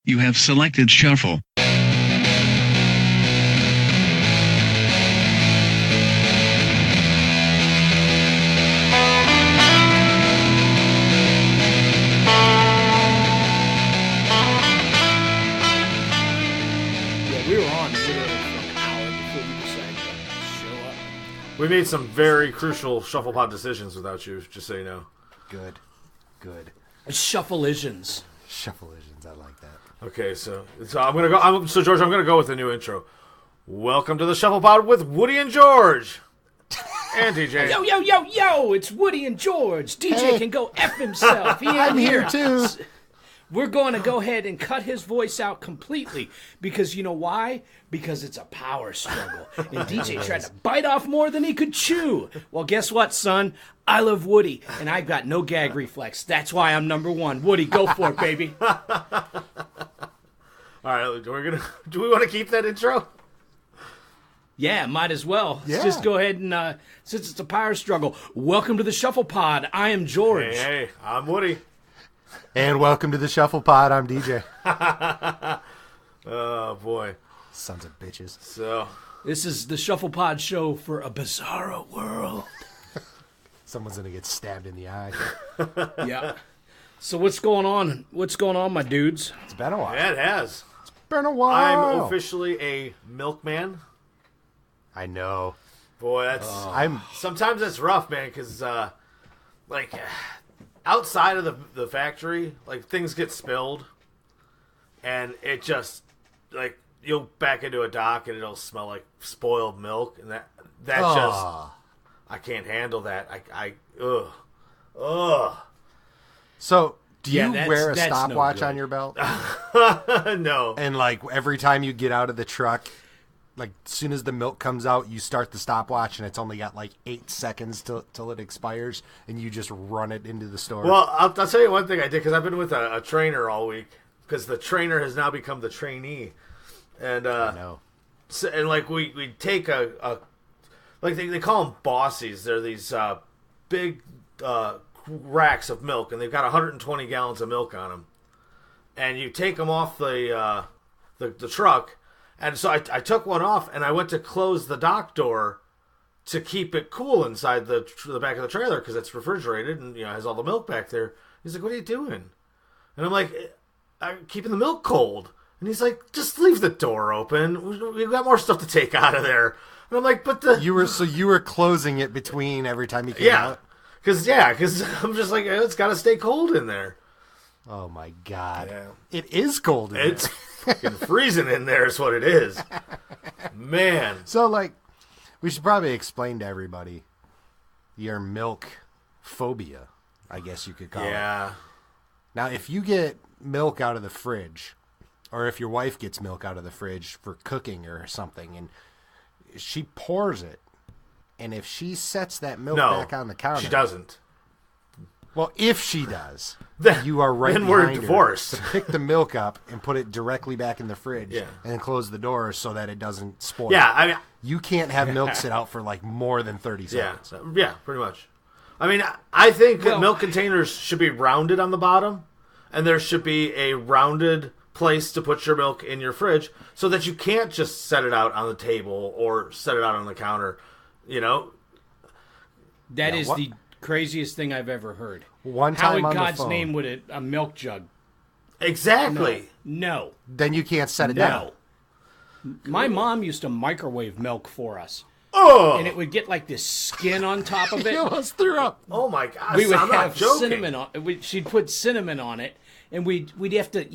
You have selected Shuffle. We were on literally for an hour before we decided to show up. We made some very crucial ShufflePod decisions without you, just so you know. Good. Shuffleisions. Shuffleisions, I like that. Okay, so I'm gonna go. George, I'm gonna go with the new intro. Welcome to the ShufflePod with Woody and George, and DJ. Yo! It's Woody and George. DJ can go F himself. I'm here too. We're going to go ahead and cut his voice out completely because you know why? Because it's a power struggle. And DJ tried to bite off more than he could chew. Well, guess what, son? I love Woody, and I've got no gag reflex. That's why I'm number one. Woody, go for it, baby. All right, do we want to keep that intro? Yeah, might as well. Yeah. Let's just go ahead and, since it's a power struggle, welcome to the ShufflePod. I am George. Hey, I'm Woody. And welcome to the ShufflePod. I'm DJ. Oh, boy. Sons of bitches. So, This is the ShufflePod show for a bizarro world. Someone's going to get stabbed in the eye. Yeah. So what's going on? What's going on, my dudes? It's been a while. yeah, it has. It's been a while. I'm officially a milkman. I know. Boy, that's... Sometimes that's rough, man, because, outside of the factory, like, things get spilled, and it just, like, you'll back into a dock, and it'll smell like spoiled milk, and that just... I can't handle that. Ugh. So, do you Yeah, wear a that's no stopwatch good. on your belt? No. And, like, every time you get out of the truck, like, as soon as the milk comes out, you start the stopwatch, and it's only got, like, 8 seconds till it expires, and you just run it into the store. Well, I'll tell you one thing I did, because I've been with a trainer all week, because the trainer has now become the trainee. And, I know. so, and like, we take like, they call them bossies. They're these big racks of milk, and they've got 120 gallons of milk on them. And you take them off the truck, and so I took one off, and I went to close the dock door to keep it cool inside the back of the trailer because it's refrigerated and has all the milk back there. He's like, "What are you doing?" And I'm like, "I'm keeping the milk cold." And he's like, "Just leave the door open. We've got more stuff to take out of there." And I'm like, "But You were closing it between every time you came out? Because I'm just like, it's got to stay cold in there. Oh, my God. Yeah. It is cold in there. It's fucking freezing in there is what it is. Man. So, like, we should probably explain to everybody your milk phobia, I guess you could call it. Yeah. Now, if you get milk out of the fridge, or if your wife gets milk out of the fridge for cooking or something, and she pours it, and if she sets that milk back on the counter... she doesn't. Well, if she does, Then- you are right then we're behind her divorced. to pick the milk up and put it directly back in the fridge Yeah. and then close the door so that it doesn't spoil. Yeah, I mean... You can't have milk sit out for, like, more than 30 Yeah, seconds. yeah, pretty much. I mean, I think that milk containers should be rounded on the bottom, and there should be a rounded place to put your milk in your fridge so that you can't just set it out on the table or set it out on the counter, That is what- the craziest thing I've ever heard. One How time in on the God's phone. name would a milk jug? Exactly. No. Then you can't set it down. No. My mom used to microwave milk for us. Oh, And it would get like this skin on top of it. You almost threw up. oh my gosh! We would I'm not have joking. cinnamon on. She'd put cinnamon on it, and you'd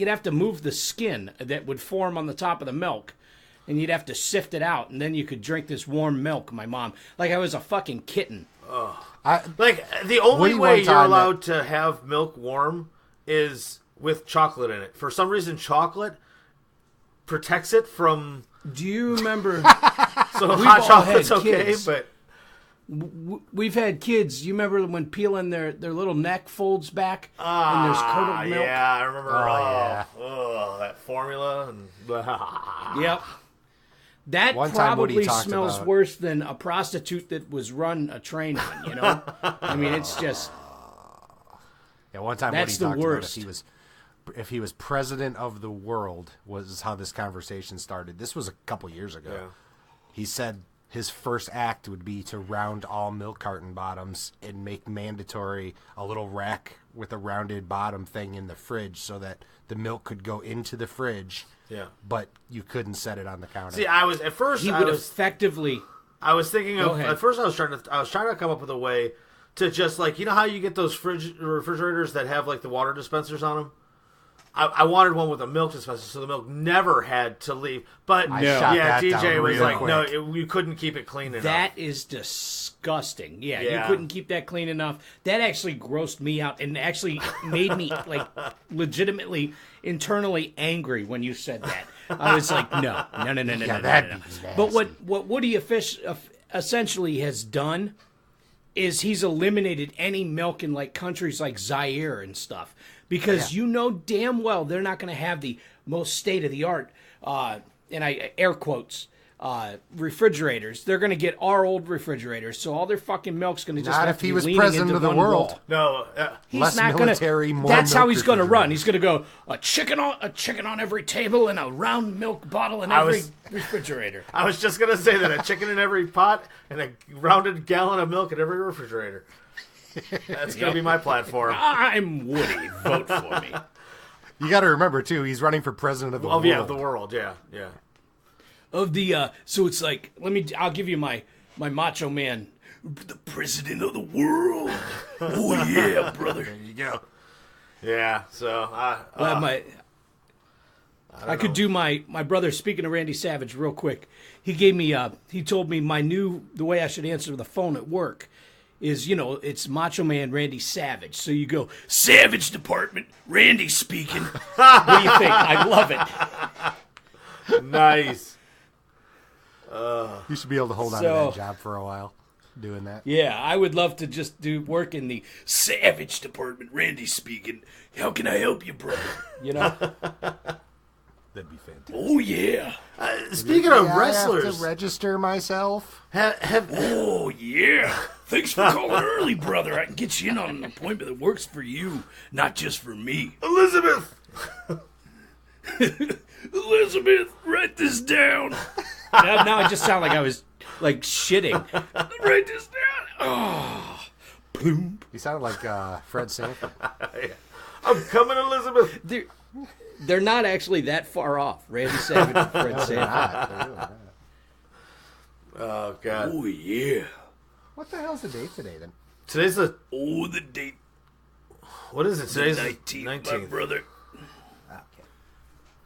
have to move the skin that would form on the top of the milk, and you'd have to sift it out, and then you could drink this warm milk. My mom, like I was a fucking kitten. Like the only Woody way one you're time allowed to have milk warm is with chocolate in it. For some reason, chocolate protects it from. Do you remember? So We've hot all chocolate's had okay, kids. but We've had kids. You remember when peeling their little neck folds back and there's curdled milk? yeah, I remember. yeah. That formula and. Yep. That One time Woody probably talked smells about- worse than a prostitute that was run a train on, you know? I mean, it's just... Yeah, one time That's Woody the talked worst. about if he was if he was president of the world, was how this conversation started. This was a couple years ago. Yeah. He said his first act would be to round all milk carton bottoms and make mandatory a little rack with a rounded bottom thing in the fridge so that the milk could go into the fridge. Yeah. But you couldn't set it on the counter. See, I was at first. He would effectively. I was thinking Go of ahead. at first. I was trying to come up with a way to just like, you know how you get those refrigerators that have like the water dispensers on them. I wanted one with a milk dispenser, so the milk never had to leave. But I shot that DJ down was real like, quick. no, you couldn't keep it clean enough. That is disgusting. Yeah, you Yeah. couldn't keep that clean enough. That actually grossed me out and actually made me like legitimately internally angry when you said that. I was like, no. that'd be nasty. But what Woody essentially has done is he's eliminated any milk in like countries like Zaire and stuff because you know damn well they're not going to have the most state of the art and I air quotes refrigerators. They're going to get our old refrigerators, so all their fucking milk's going to just Not have if to he be was leaning president into of the one world. wall. No, He's Less not military, gonna. more That's how milk he's going to run. refrigerators. He's going to go a chicken on every table and a round milk bottle in every refrigerator. I was just gonna say that a chicken in every pot and a rounded gallon of milk in every refrigerator. That's gonna be my platform. I'm Woody. Vote for me. You got to remember, too, he's running for president of the Oh world. yeah, the world. Yeah. Of the so it's like I'll give you my macho man, the president of the world. Oh yeah, brother. There you go. Yeah. So I could do my brother. Speaking of Randy Savage, real quick, he gave me he told me the way I should answer the phone at work is, it's Macho Man Randy Savage. So you go, Savage Department, Randy speaking. What do you think? I love it. nice. You should be able to hold on to that job for a while, doing that. Yeah, I would love to just do work in the Savage Department, Randy speaking. How can I help you, brother? That'd be fantastic. Oh yeah. Speaking of I have wrestlers, to register myself. Oh yeah. Thanks for calling early, brother. I can get you in on an appointment that works for you, not just for me. Elizabeth. Elizabeth, write this down. Now I just sound like I was like shitting. Write this down. Oh, boom. You sounded like Fred Sanford. I'm coming, Elizabeth. They're not actually that far off. Randy Savage and Fred Sanford. Oh God. Oh yeah. What the hell's the date today, then? Today's the The date. what is it? Today's the 19th, my 19th. brother. Okay.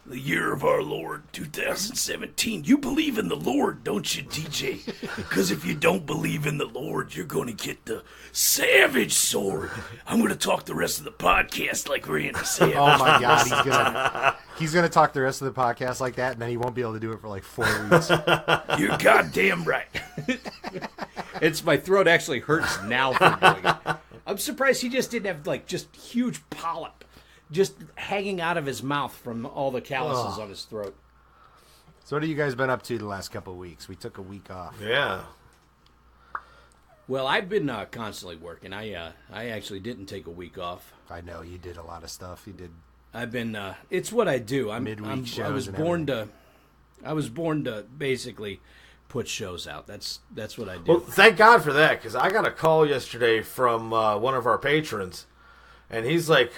The year of our Lord, 2017. You believe in the Lord, don't you, DJ? Because if you don't believe in the Lord, you're going to get the Savage Sword. I'm going to talk the rest of the podcast like Randy Savage. Oh my God, he's gonna talk the rest of the podcast like that, and then he won't be able to do it for like 4 weeks. You're goddamn right. My throat actually hurts now from doing it. I'm surprised he just didn't have like just huge polyp just hanging out of his mouth from all the calluses on his throat. So what have you guys been up to the last couple of weeks? We took a week off. Yeah. Well, I've been constantly working. I actually didn't take a week off. I know you did a lot of stuff. You did. I've been. It's what I do. Midweek shows I was and born everything. I was born to basically put shows out. That's what I do. Well, thank God for that, because I got a call yesterday from one of our patrons, and he's like,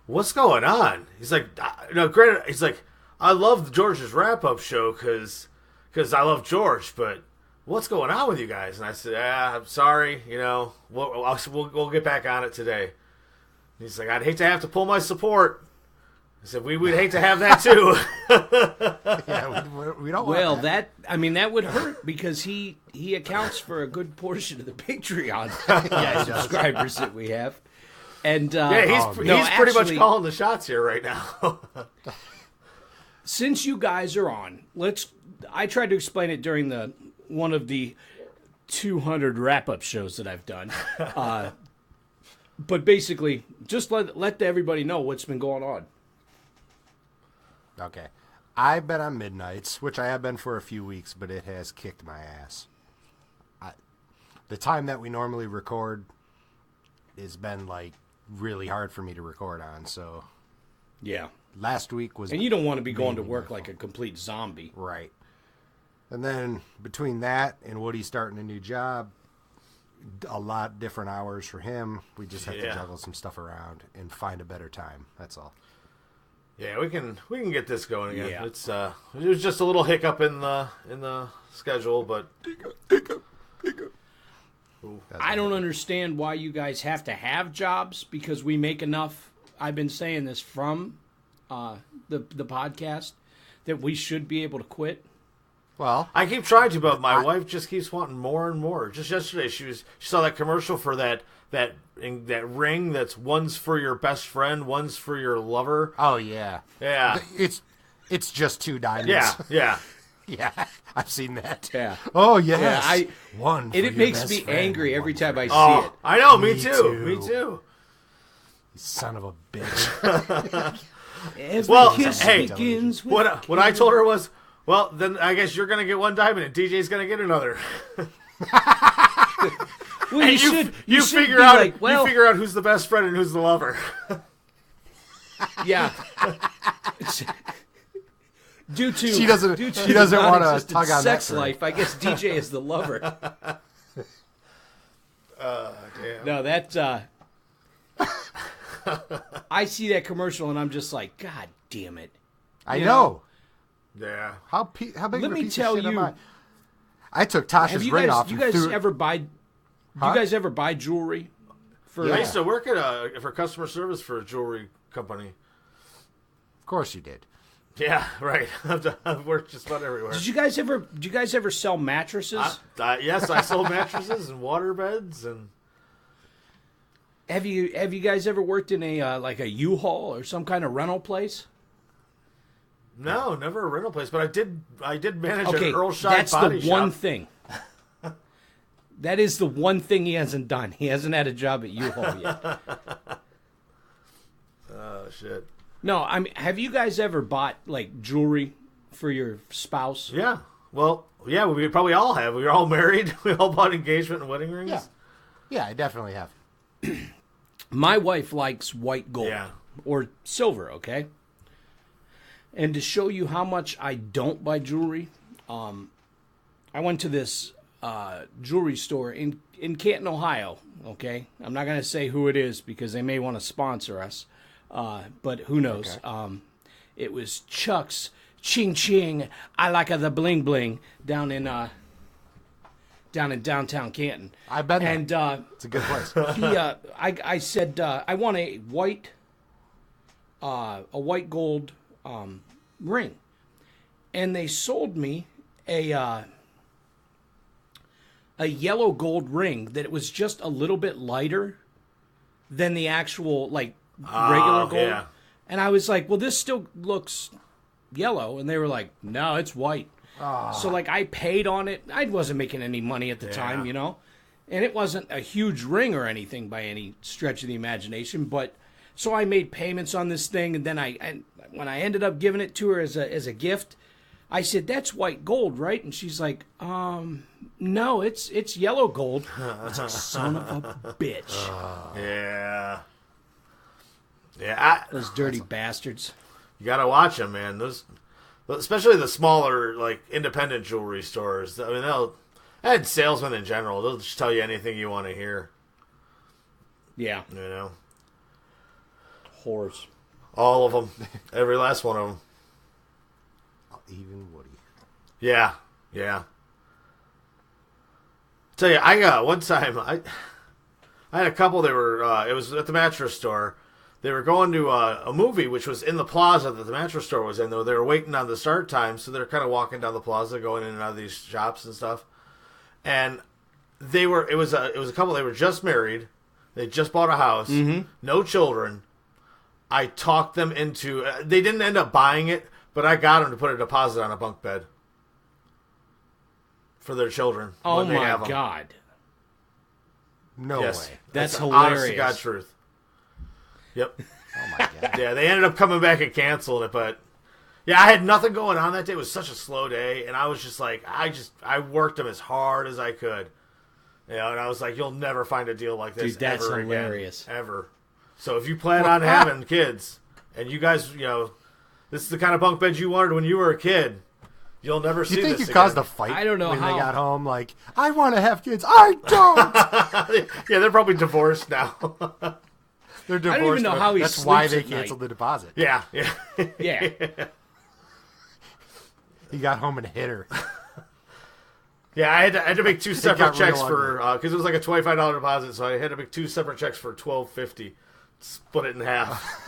"What's going on?" He's like, "No, granted, he's like, I love George's wrap-up show because I love George, but what's going on with you guys?" And I said, I'm sorry, we'll get back on it today. And he's like, "I'd hate to have to pull my support." I said, "We'd hate to have that too." Yeah, we don't. Well, want that. that would hurt because he accounts for a good portion of the Patreon subscribers that we have. And Yeah, he's pretty much actually, calling the shots here right now. since you guys are on, I tried to explain it during one of the 200 wrap-up shows that I've done. But basically, just let everybody know what's been going on. Okay. I've been on Midnights, which I have been for a few weeks, but it has kicked my ass. The time that we normally record has been like really hard for me to record on, so Yeah. Last week was... And you don't want to be going to work like a complete zombie. Right. And then between that and Woody starting a new job, a lot different hours for him. We just have to juggle some stuff around and find a better time. That's all. Yeah, we can get this going again. Yeah. It's it was just a little hiccup in the schedule, but I don't understand why you guys have to have jobs because we make enough. I've been saying this from the podcast that we should be able to quit. Well, I keep trying to, but my wife just keeps wanting more and more. Just yesterday, she saw that commercial for that ring that's one's for your best friend, one's for your lover. oh yeah. Yeah, It's just two diamonds. yeah. Yeah, I've seen that. Yeah. Oh yes. Yeah, one. It makes me angry every time I see Oh, it. I know. Me Me too. too. Me too. You son of a bitch. Every Well, kiss hey, begins with what I told her was, well, then I guess you're gonna get one diamond and DJ's gonna get another. Well, And you should figure be out like, well, you figure out who's the best friend and who's the lover. yeah. Due to She doesn't the wanna non-existent tug on that sex thread. life. I guess DJ is the lover. Damn. No, that I see that commercial and I'm just like, God damn it! I You know. Yeah. How big Let of a me piece tell of shit am you- I? I took Tasha's Have you ring guys? off. You and guys threw it- ever buy? Huh? You guys ever buy jewelry? For Yeah. I used to work at for customer service for a jewelry company. Of course you did. Yeah, right. I've worked just about everywhere. Did you guys ever sell mattresses? Yes, I sold mattresses and water beds and. Have you guys ever worked in a like a U-Haul or some kind of rental place? No, never a rental place, but I did manage Okay, an Earl Shine that's body the one shop. thing. That is the one thing he hasn't done. He hasn't had a job at U-Haul yet. Oh shit. No, I mean, have you guys ever bought like jewelry for your spouse? Yeah. Well, yeah, we probably all have. We were all married. We all bought engagement and wedding rings. Yeah. Yeah, I definitely have. My wife likes white gold Yeah. or silver, okay? And to show you how much I don't buy jewelry, I went to this jewelry store in Canton, Ohio, okay? I'm not going to say who it is because they may want to sponsor us, but who knows? Okay. It was Chuck's Ching Ching, I like the bling bling down in downtown Canton. I've been there. And It's a good place. I said I want a white gold ring, and they sold me a yellow gold ring that it was just a little bit lighter than the actual like regular gold. Yeah. And I was like, well, this still looks yellow, and they were like, no, it's white. So like I paid on it. I wasn't making any money at the time, you know, and it wasn't a huge ring or anything by any stretch of the imagination. But so I made payments on this thing, and then when I ended up giving it to her as a gift, I said, "That's white gold, right?" And she's like, "No, it's yellow gold." I was like, "Son of a bitch!" Yeah. Yeah. Those dirty bastards. You gotta watch them, man. Those, especially the smaller, like independent jewelry stores. I mean, and salesmen in general. They'll just tell you anything you want to hear. Yeah, You know, whores. all of them, every last one of them. Even Woody. Yeah, yeah. Tell you, I got one time. I had a couple. They were. It was at the mattress store. They were going to a movie, which was in the plaza that the mattress store was in. Though they were waiting on the start time, so they're kind of walking down the plaza, going in and out of these shops and stuff. And they were. It was a couple. They were just married. They just bought a house. No children. I talked them into. They didn't end up buying it, but I got them to put a deposit on a bunk bed for their children. Oh when they my have 'em. god, No Yes. way. that's Honest to hilarious. God truth. Yep. Oh my god. Yeah, they ended up coming back and canceling it, but yeah, I had nothing going on that day. It was such a slow day, and I was just like, I worked them as hard as I could. You know, and I was like, you'll never find a deal like this Dude, that's ever hilarious. again. Ever. So if you plan on having kids and you guys, this is the kind of bunk bed you wanted when you were a kid. You'll never see this again. You think you caused a fight I don't know when how. they got home? Like, I want to have kids. I don't. Yeah, they're probably divorced now. They're divorced. I don't even know how he That's why sleeps they at canceled night. the deposit. Yeah. Yeah. He got home and hit her. Yeah, I had to make two separate got checks real for because it was like a $25 deposit, so I had to make two separate checks for $12.50. Split it in half.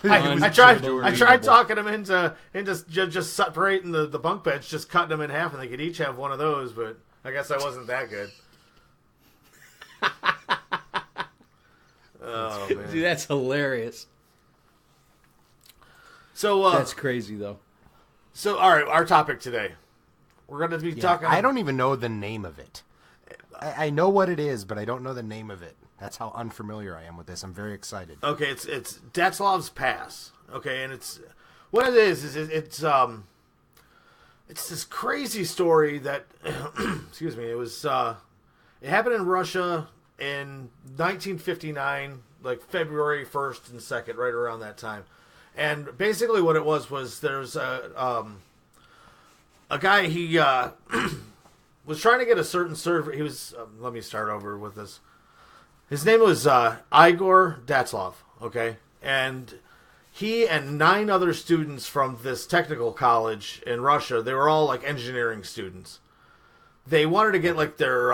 I tried talking them into just separating the bunk beds, just cutting them in half, and they could each have one of those. But I guess I wasn't that good. Oh man, Dude, that's hilarious. so That's crazy, though. So all right, our topic today, we're going to be talking. I don't even know the name of it. I know what it is, but I don't know the name of it. That's how unfamiliar I am with this. I'm very excited. Okay, it's Dyatlov Pass. Okay, and it's what it is it's this crazy story that excuse me, it was it happened in Russia in 1959, like February 1st and 2nd, right around that time. And basically what it was there's a guy, he was trying to get a certain server. He was let me start over with this. His name was Igor Dyatlov, okay? And he and 9 other students from this technical college in Russia, they were all like engineering students. They wanted to get like their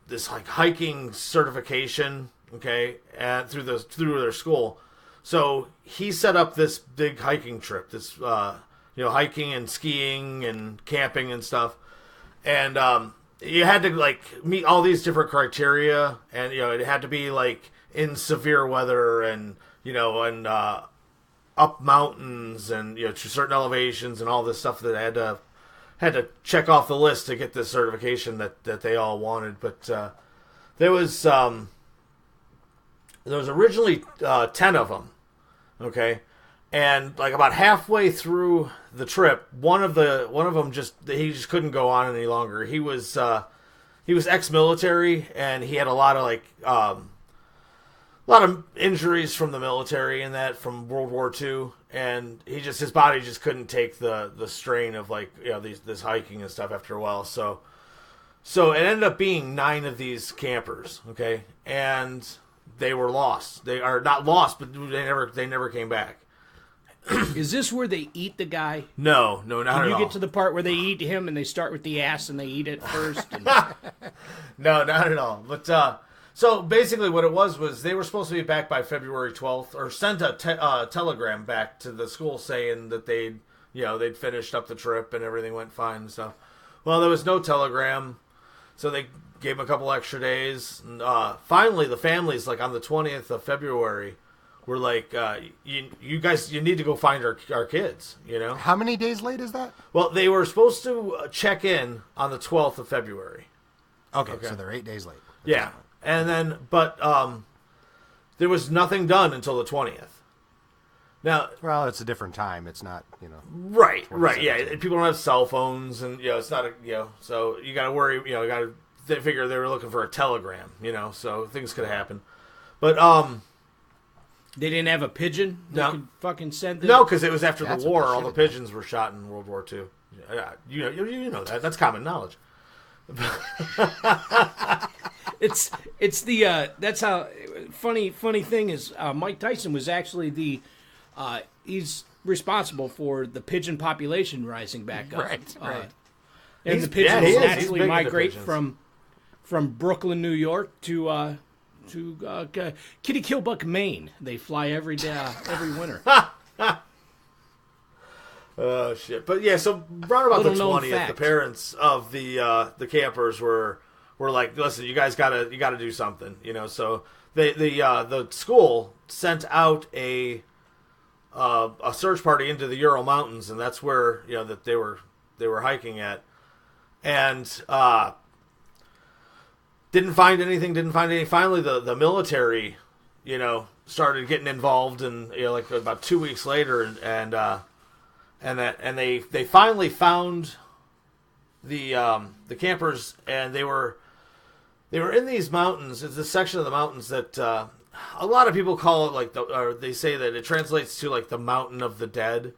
this like hiking certification, okay, and through their school. So he set up this big hiking trip, this hiking and skiing and camping and stuff. And you had to like meet all these different criteria, and it had to be like in severe weather, and up mountains, and to certain elevations, and all this stuff that had to check off the list to get this certification that they all wanted. But there was originally 10 of them, okay, and like about halfway through the trip, one of them just couldn't go on any longer. He was ex-military, and he had a lot of injuries from the military and that from World War II, and his body just couldn't take the strain of this hiking and stuff after a while. So it ended up being 9 of these campers, okay, and they were lost. They are not lost, but they never came back. Is this where they eat the guy? No, not at all. You get to the part where they eat him and they start with the ass and they eat it first? And... No, not at all. But so basically what it was they were supposed to be back by February 12th, or sent a telegram back to the school saying that they'd finished up the trip and everything went fine and stuff. Well, there was no telegram, so they gave them a couple extra days. And, finally, the families, like on the 20th of February, were like, you guys, you need to go find our kids, How many days late is that? Well, they were supposed to check in on the 12th of February. Okay, so they're 8 days late. Yeah. And then, but there was nothing done until the 20th. Now, well, it's a different time. It's not, Right, yeah. People don't have cell phones, and, it's not so you got to worry, they figure they were looking for a telegram, so things could happen. But, they didn't have a pigeon? They No. could fucking send them? No, because it was after That's the what war. they All the should've done. pigeons were shot in World War II. Yeah, you know that. That's common knowledge. It's the that's how funny thing is Mike Tyson was actually he's responsible for the pigeon population rising back up. Right. And He's- the pigeons he is. He's naturally big into migrate pigeons. from Brooklyn, New York to Kitty Killbuck, Maine. They fly every winter. Oh shit! But yeah, so around about the Little known 20th, fact. the parents of the campers were like, "Listen, you guys gotta do something," So the school sent out a search party into the Ural Mountains, and that's where that they were hiking at, and didn't find anything. Finally, the military, started getting involved, and like about 2 weeks later, and they finally found the campers, and they were in these mountains. It's this section of the mountains that a lot of people call it like or they say that it translates to like the Mountain of the Dead.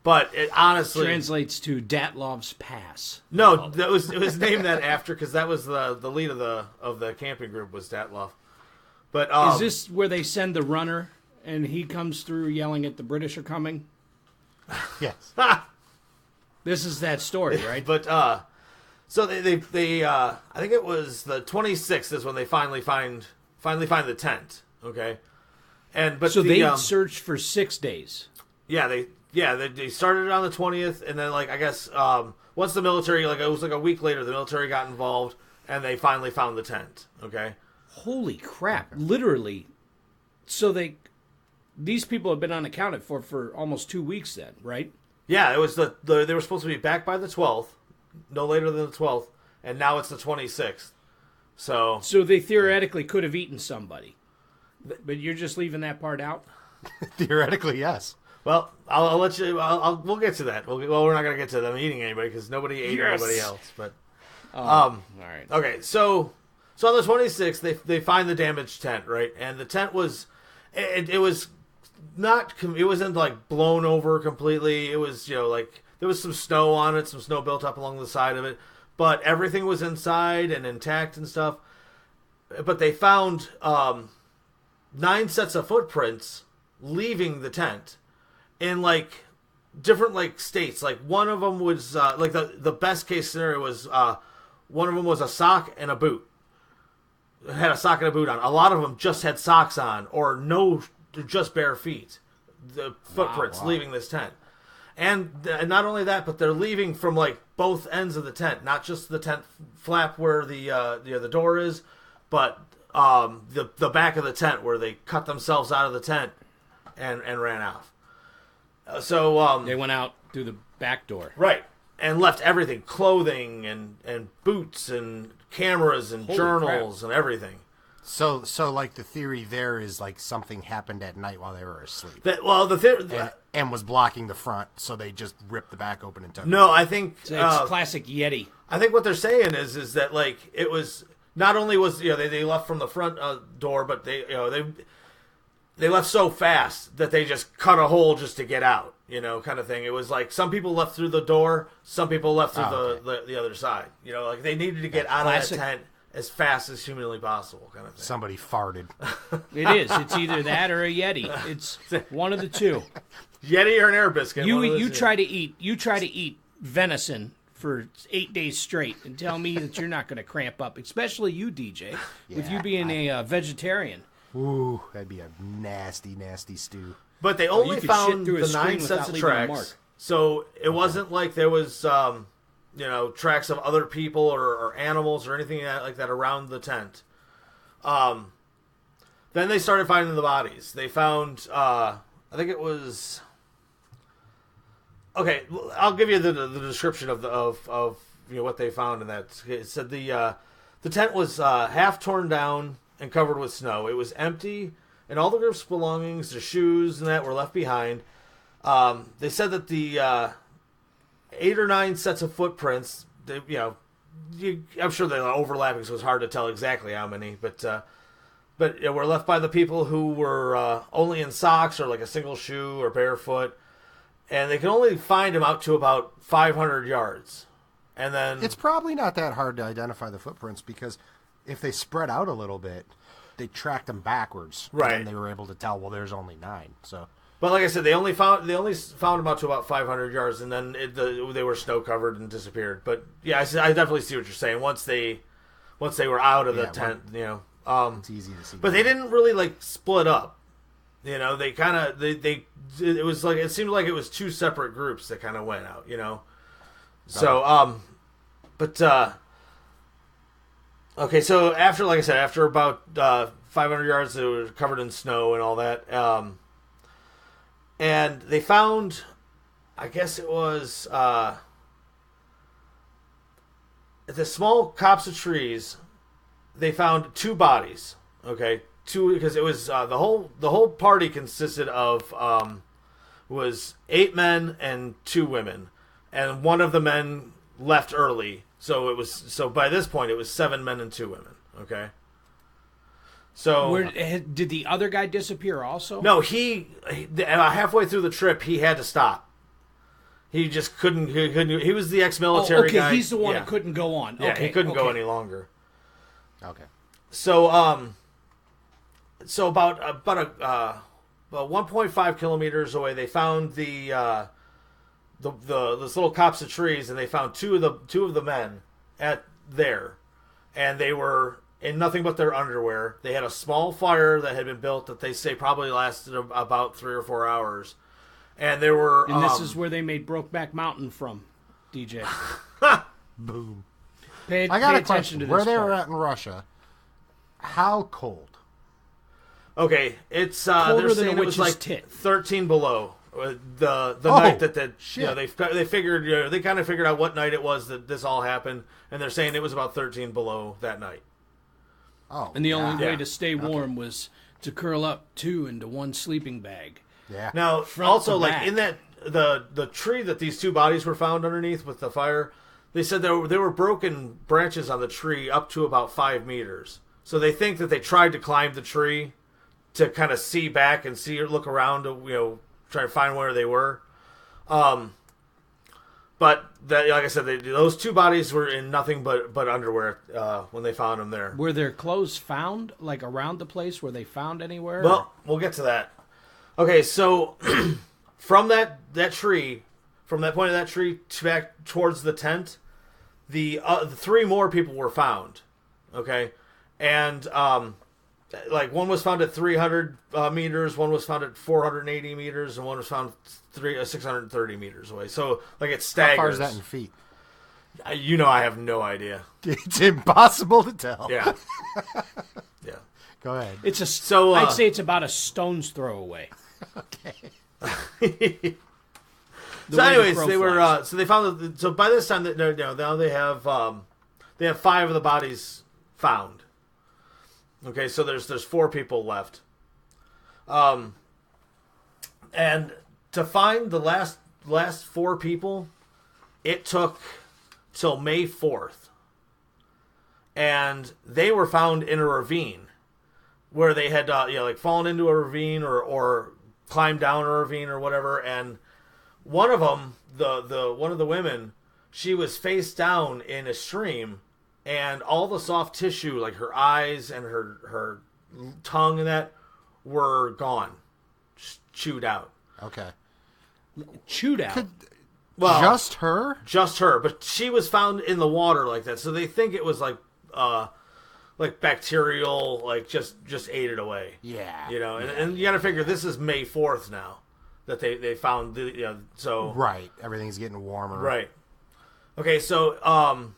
But it honestly translates to Dyatlov's Pass. No, it was named that after because that was the lead of the camping group was Dyatlov. But is this where they send the runner and he comes through yelling at the British are coming? Yes. This is that story, right? But so they I think it was the 26th is when they finally find the tent. Okay, so they searched for 6 days. Yeah, they started it on the 20th, and then like I guess once the military it was like a week later, the military got involved, and they finally found the tent. Okay. Holy crap! Literally, so these people have been unaccounted for almost 2 weeks then, right? Yeah, it was they were supposed to be back by the 12th, no later than the 12th, and now it's the 26th. So they theoretically could have eaten somebody, but you're just leaving that part out. Theoretically, yes. Well, I'll let you. We'll get to that. Well, we're not going to get to them eating anybody because nobody ate anybody else. But all right. Okay, so on the 26th, they find the damaged tent, right? And the tent was it was not. It wasn't like blown over completely. It was like there was some snow on it, some snow built up along the side of it, but everything was inside and intact and stuff. But they found 9 sets of footprints leaving the tent. In like different like states, like one of them was like the best case scenario was one of them was a sock and a boot. It had a sock and a boot on. A lot of them just had socks on or just bare feet. The footprints leaving this tent, and not only that, but they're leaving from like both ends of the tent, not just the tent flap where the door is, but the back of the tent where they cut themselves out of the tent and ran off. So they went out through the back door, right, and left everything: clothing and boots and cameras and journals and everything. So like the theory there is like something happened at night while they were asleep. And was blocking the front, so they just ripped the back open and took. No, I think it's classic Yeti. I think what they're saying is that like it was not only was they left from the front door, but they left so fast that they just cut a hole just to get out, kind of thing. It was like some people left through the door, some people left through the other side. Like they needed to get out of that tent as fast as humanly possible, kind of thing. Somebody farted. It is. It's either that or a Yeti. It's one of the two. Yeti or an air biscuit. You try to eat venison for 8 days straight and tell me that you're not going to cramp up, especially you, DJ, with you being a vegetarian. Ooh, that'd be a nasty, nasty stew. But they only found the 9 sets of tracks, so it wasn't like there was, tracks of other people or animals or anything like that around the tent. Then they started finding the bodies. They found, I think it was. Okay, I'll give you the description of what they found in that. It said the tent was half torn down and covered with snow. It was empty, and all the group's belongings, their shoes and that, were left behind. They said that the 8 or 9 sets of footprints, I'm sure they're overlapping, so it's hard to tell exactly how many, but were left by the people who were only in socks or like a single shoe or barefoot, and they could only find them out to about 500 yards. And then it's probably not that hard to identify the footprints because if they spread out a little bit, they tracked them backwards. Right. And they were able to tell, well, there's only 9. So, but like I said, they only found them out to about 500 yards, and then they were snow covered and disappeared. But yeah, I definitely see what you're saying. Once they were out of the tent, it's easy to see. But they didn't really like split up. They kind of it was like it seemed like it was 2 separate groups that kind of went out. So okay, so after about 500 yards, they were covered in snow and all that. And they found, I guess it was the small copse of trees. They found 2 bodies. Okay, 2 because it was the whole party consisted of was 8 men and 2 women, and one of the men left early. So by this point it was 7 men and 2 women. Okay. So Did the other guy disappear also? no, he halfway through the trip he had to stop. He just couldn't. He was the ex-military okay, guy. he's the one that couldn't go on. Yeah, Okay, he couldn't go any longer. Okay. So about 1.5 kilometers away, they found this little copse of trees, and they found two of the men there, and they were in nothing but their underwear. They had a small fire that had been built that they say probably lasted about 3 or 4 hours, and there were. And this is where they made Brokeback Mountain from, DJ. Boom. Pay I got a attention question. to this Where they were part. at in Russia, how cold? Okay, it's Colder they're than saying a it was witch's like tit. 13 below the night that shit. they figured they kind of figured out what night it was that this all happened, and they're saying it was about 13 below that night. Oh, And the only way Yeah. to stay warm was to curl up 2 into 1 sleeping bag. yeah. Now, Front also to like back. in that the tree that these two bodies were found underneath with the fire, they said there were broken branches on the tree up to about 5 meters. So they think that they tried to climb the tree to kind of see back and look around to try to find where they were. But like I said, those two bodies were in nothing but underwear when they found them there. Were their clothes found, like, around the place? Were they found anywhere? Well, we'll get to that. Okay, so from that tree, from that point of that tree back towards the tent, the 3 more people were found. Okay, and like one was found at 300 meters, one was found at 480 meters, and one was found 630 meters away. So like it staggers. How far is that in feet? I have no idea. It's impossible to tell. Yeah, yeah. Go ahead. I'd say it's about a stone's throw away. Okay. So, anyways, they were. So they found. So by this time, now they have 5 of the bodies found. Okay, so there's 4 people left. And to find the last 4 people, it took till May 4th, and they were found in a ravine where they had like fallen into a ravine or climbed down a ravine or whatever, and one of them, one of the women, she was face down in a stream, and all the soft tissue, like her eyes and her tongue and that, were gone, chewed out. Okay. Chewed out. Well, Just her? just her, but she was found in the water like that, so they think it was like bacterial, like just ate it away. Yeah. And you got to figure this is May 4th now that they found so Right. Everything's getting warmer. right. Okay, so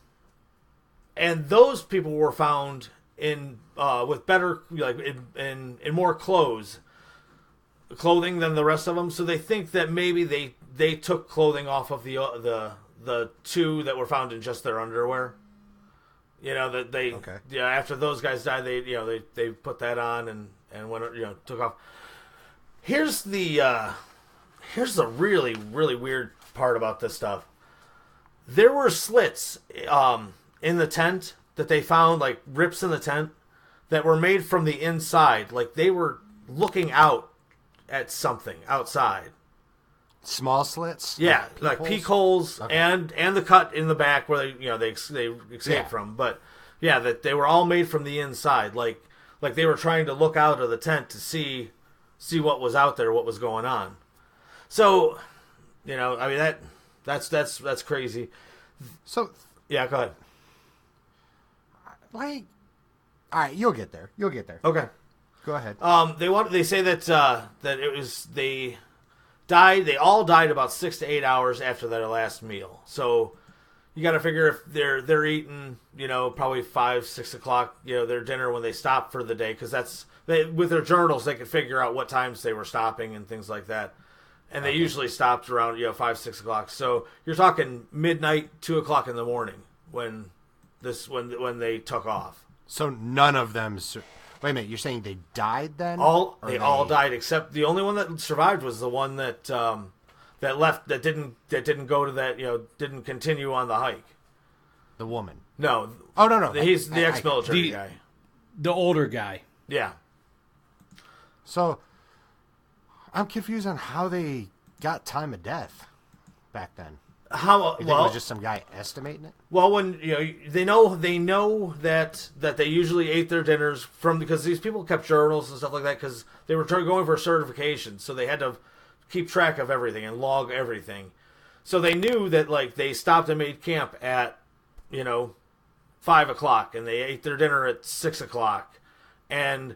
and those people were found in with better, like in more clothing than the rest of them. So they think that maybe they took clothing off of the 2 that were found in just their underwear. That they after those guys died, they put that on and went took off. Here's the really really weird part about this stuff. There were slits in the tent that they found, like rips in the tent that were made from the inside, like they were looking out at something outside. Small slits? Yeah, like peek holes, Okay. and the cut in the back where they escaped from. But yeah, that they were all made from the inside, like they were trying to look out of the tent to see what was out there, what was going on. So, I mean that's crazy. So, Yeah, go ahead. like, all right, you'll get there. Okay. Go ahead. They say that it was they all died about 6 to 8 hours after their last meal. So you got to figure if they're eating, probably 5, 6 o'clock, their dinner when they stop for the day, because with their journals they could figure out what times they were stopping and things like that. And they usually stopped around 5, 6 o'clock. So you're talking midnight, 2 o'clock in the morning when they took off. So none of them. Wait a minute. You're saying they died then? All died except the only one that survived was the one that left, that didn't go to that, didn't continue on the hike. The woman. No. Oh no. He's the ex-military guy. The older guy. Yeah. So I'm confused on how they got time of death back then. How You think it was just some guy estimating it? Well, when they know that they usually ate their dinners because these people kept journals and stuff like that because they were going for certification, so they had to keep track of everything and log everything. So they knew that like they stopped and made camp at 5:00 and they ate their dinner at 6:00, and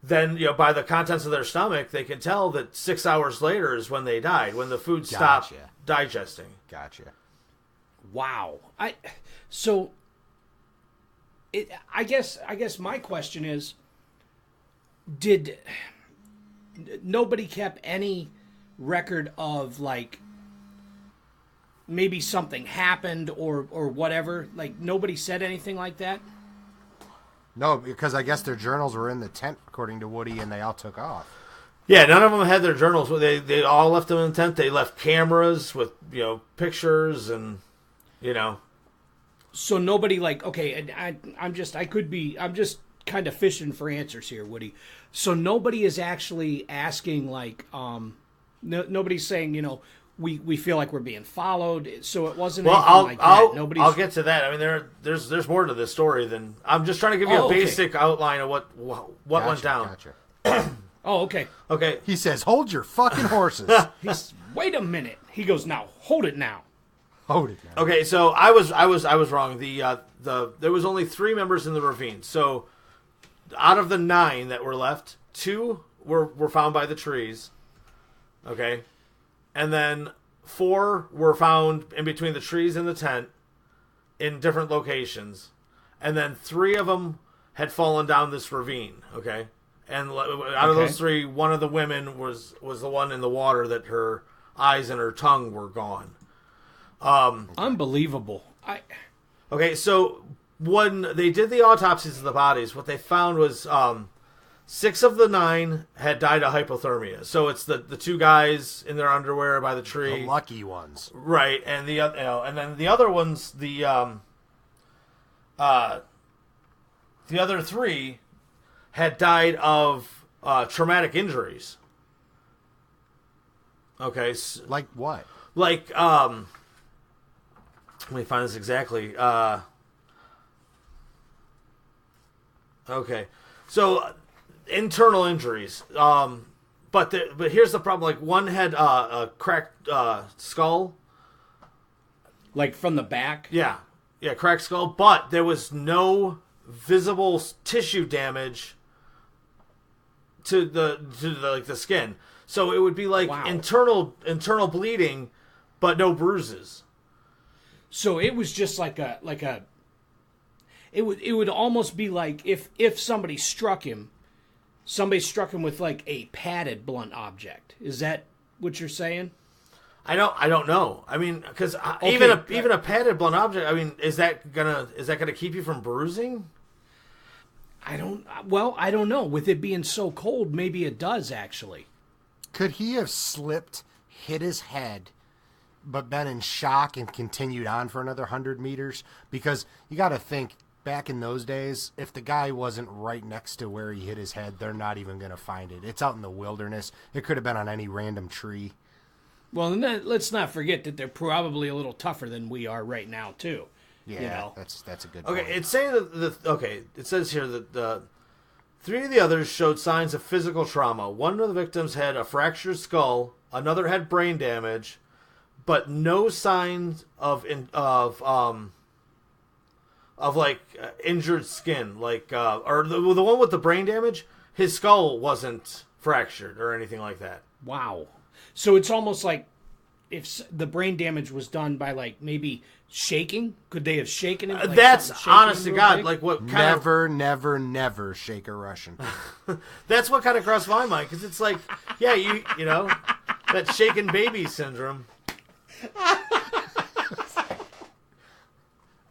then by the contents of their stomach they can tell that 6 hours later is when they died, when the food stopped digesting. Gotcha. Wow. I guess my question is, did nobody kept any record of like maybe something happened or whatever? Like nobody said anything like that? No, because I guess their journals were in the tent, according to Woody, and they all took off. Yeah, none of them had their journals. They all left them in the tent. They left cameras with pictures and So nobody like, okay, and I'm just kind of fishing for answers here, Woody. So nobody is actually asking like nobody's saying we feel like we're being followed. So it wasn't anything like that. I'll get to that. I mean, there's more to this story than I'm just trying to give you a basic outline of what went down. Gotcha. Oh, okay. Okay. He says, "Hold your fucking horses." Wait a minute. He goes, "Now hold it now." Hold it now. Okay, so I was wrong. There was only 3 members in the ravine. So out of the 9 that were left, 2 were found by the trees. Okay. And then 4 were found in between the trees and the tent in different locations. And then 3 of them had fallen down this ravine. Okay. And out of those 3, one of the women was the one in the water that her eyes and her tongue were gone. Unbelievable. Okay, so when they did the autopsies of the bodies, what they found was 6 of the 9 had died of hypothermia. So it's the 2 guys in their underwear by the tree, The lucky ones, right? And and then the other ones, the other 3 had died of traumatic injuries. Okay, like what? Like let me find this exactly. Okay, so internal injuries. But here's the problem. Like one had a cracked skull. Like from the back? Yeah, cracked skull. But there was no visible tissue damage to the skin. So it would be like internal bleeding, but no bruises. So it was just like a. It would almost be like if somebody struck him with like a padded blunt object. Is that what you're saying? I don't know. I mean, because even a padded blunt object. I mean, is that gonna keep you from bruising? I don't know. With it being so cold, maybe it does actually. Could he have slipped, hit his head, but been in shock and continued on for another 100 meters? Because you got to think, back in those days, if the guy wasn't right next to where he hit his head, they're not even going to find it. It's out in the wilderness. It could have been on any random tree. Well, and then let's not forget that they're probably a little tougher than we are right now, too. Yeah, that's a good point. Okay, it's saying that it says here that 3 of the others showed signs of physical trauma. One of the victims had a fractured skull. Another had brain damage, but no signs of like injured skin. Like or the one with the brain damage, his skull wasn't fractured or anything like that. Wow. So it's almost like if the brain damage was done by like maybe shaking. Could they have shaken it? Like that's honest to God. Big? Like what? Never shake a Russian. That's what kind of crossed my mind, because it's like, yeah, you know that shaken baby syndrome.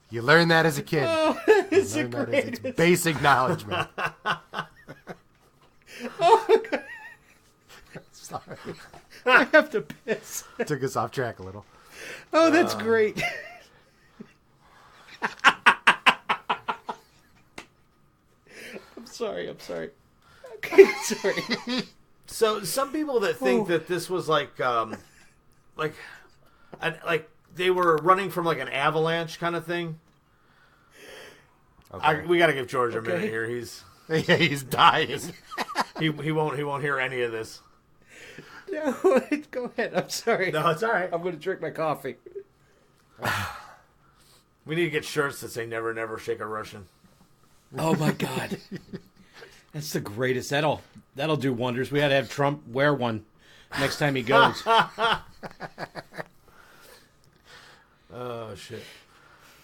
You learn that as a kid. Oh, it's basic knowledge, man. Oh, God. Sorry. I have to piss. Took us off track a little. Oh, that's great. I'm sorry. Sorry. So some people that think that this was like they were running from like an avalanche kind of thing. Okay. We got to give George a minute here. He's dying. He won't hear any of this. No, go ahead. I'm sorry. No, it's all right. I'm going to drink my coffee. We need to get shirts that say "Never, never shake a Russian." Oh my God, that's the greatest. That'll do wonders. We had to have Trump wear one next time he goes. Oh shit!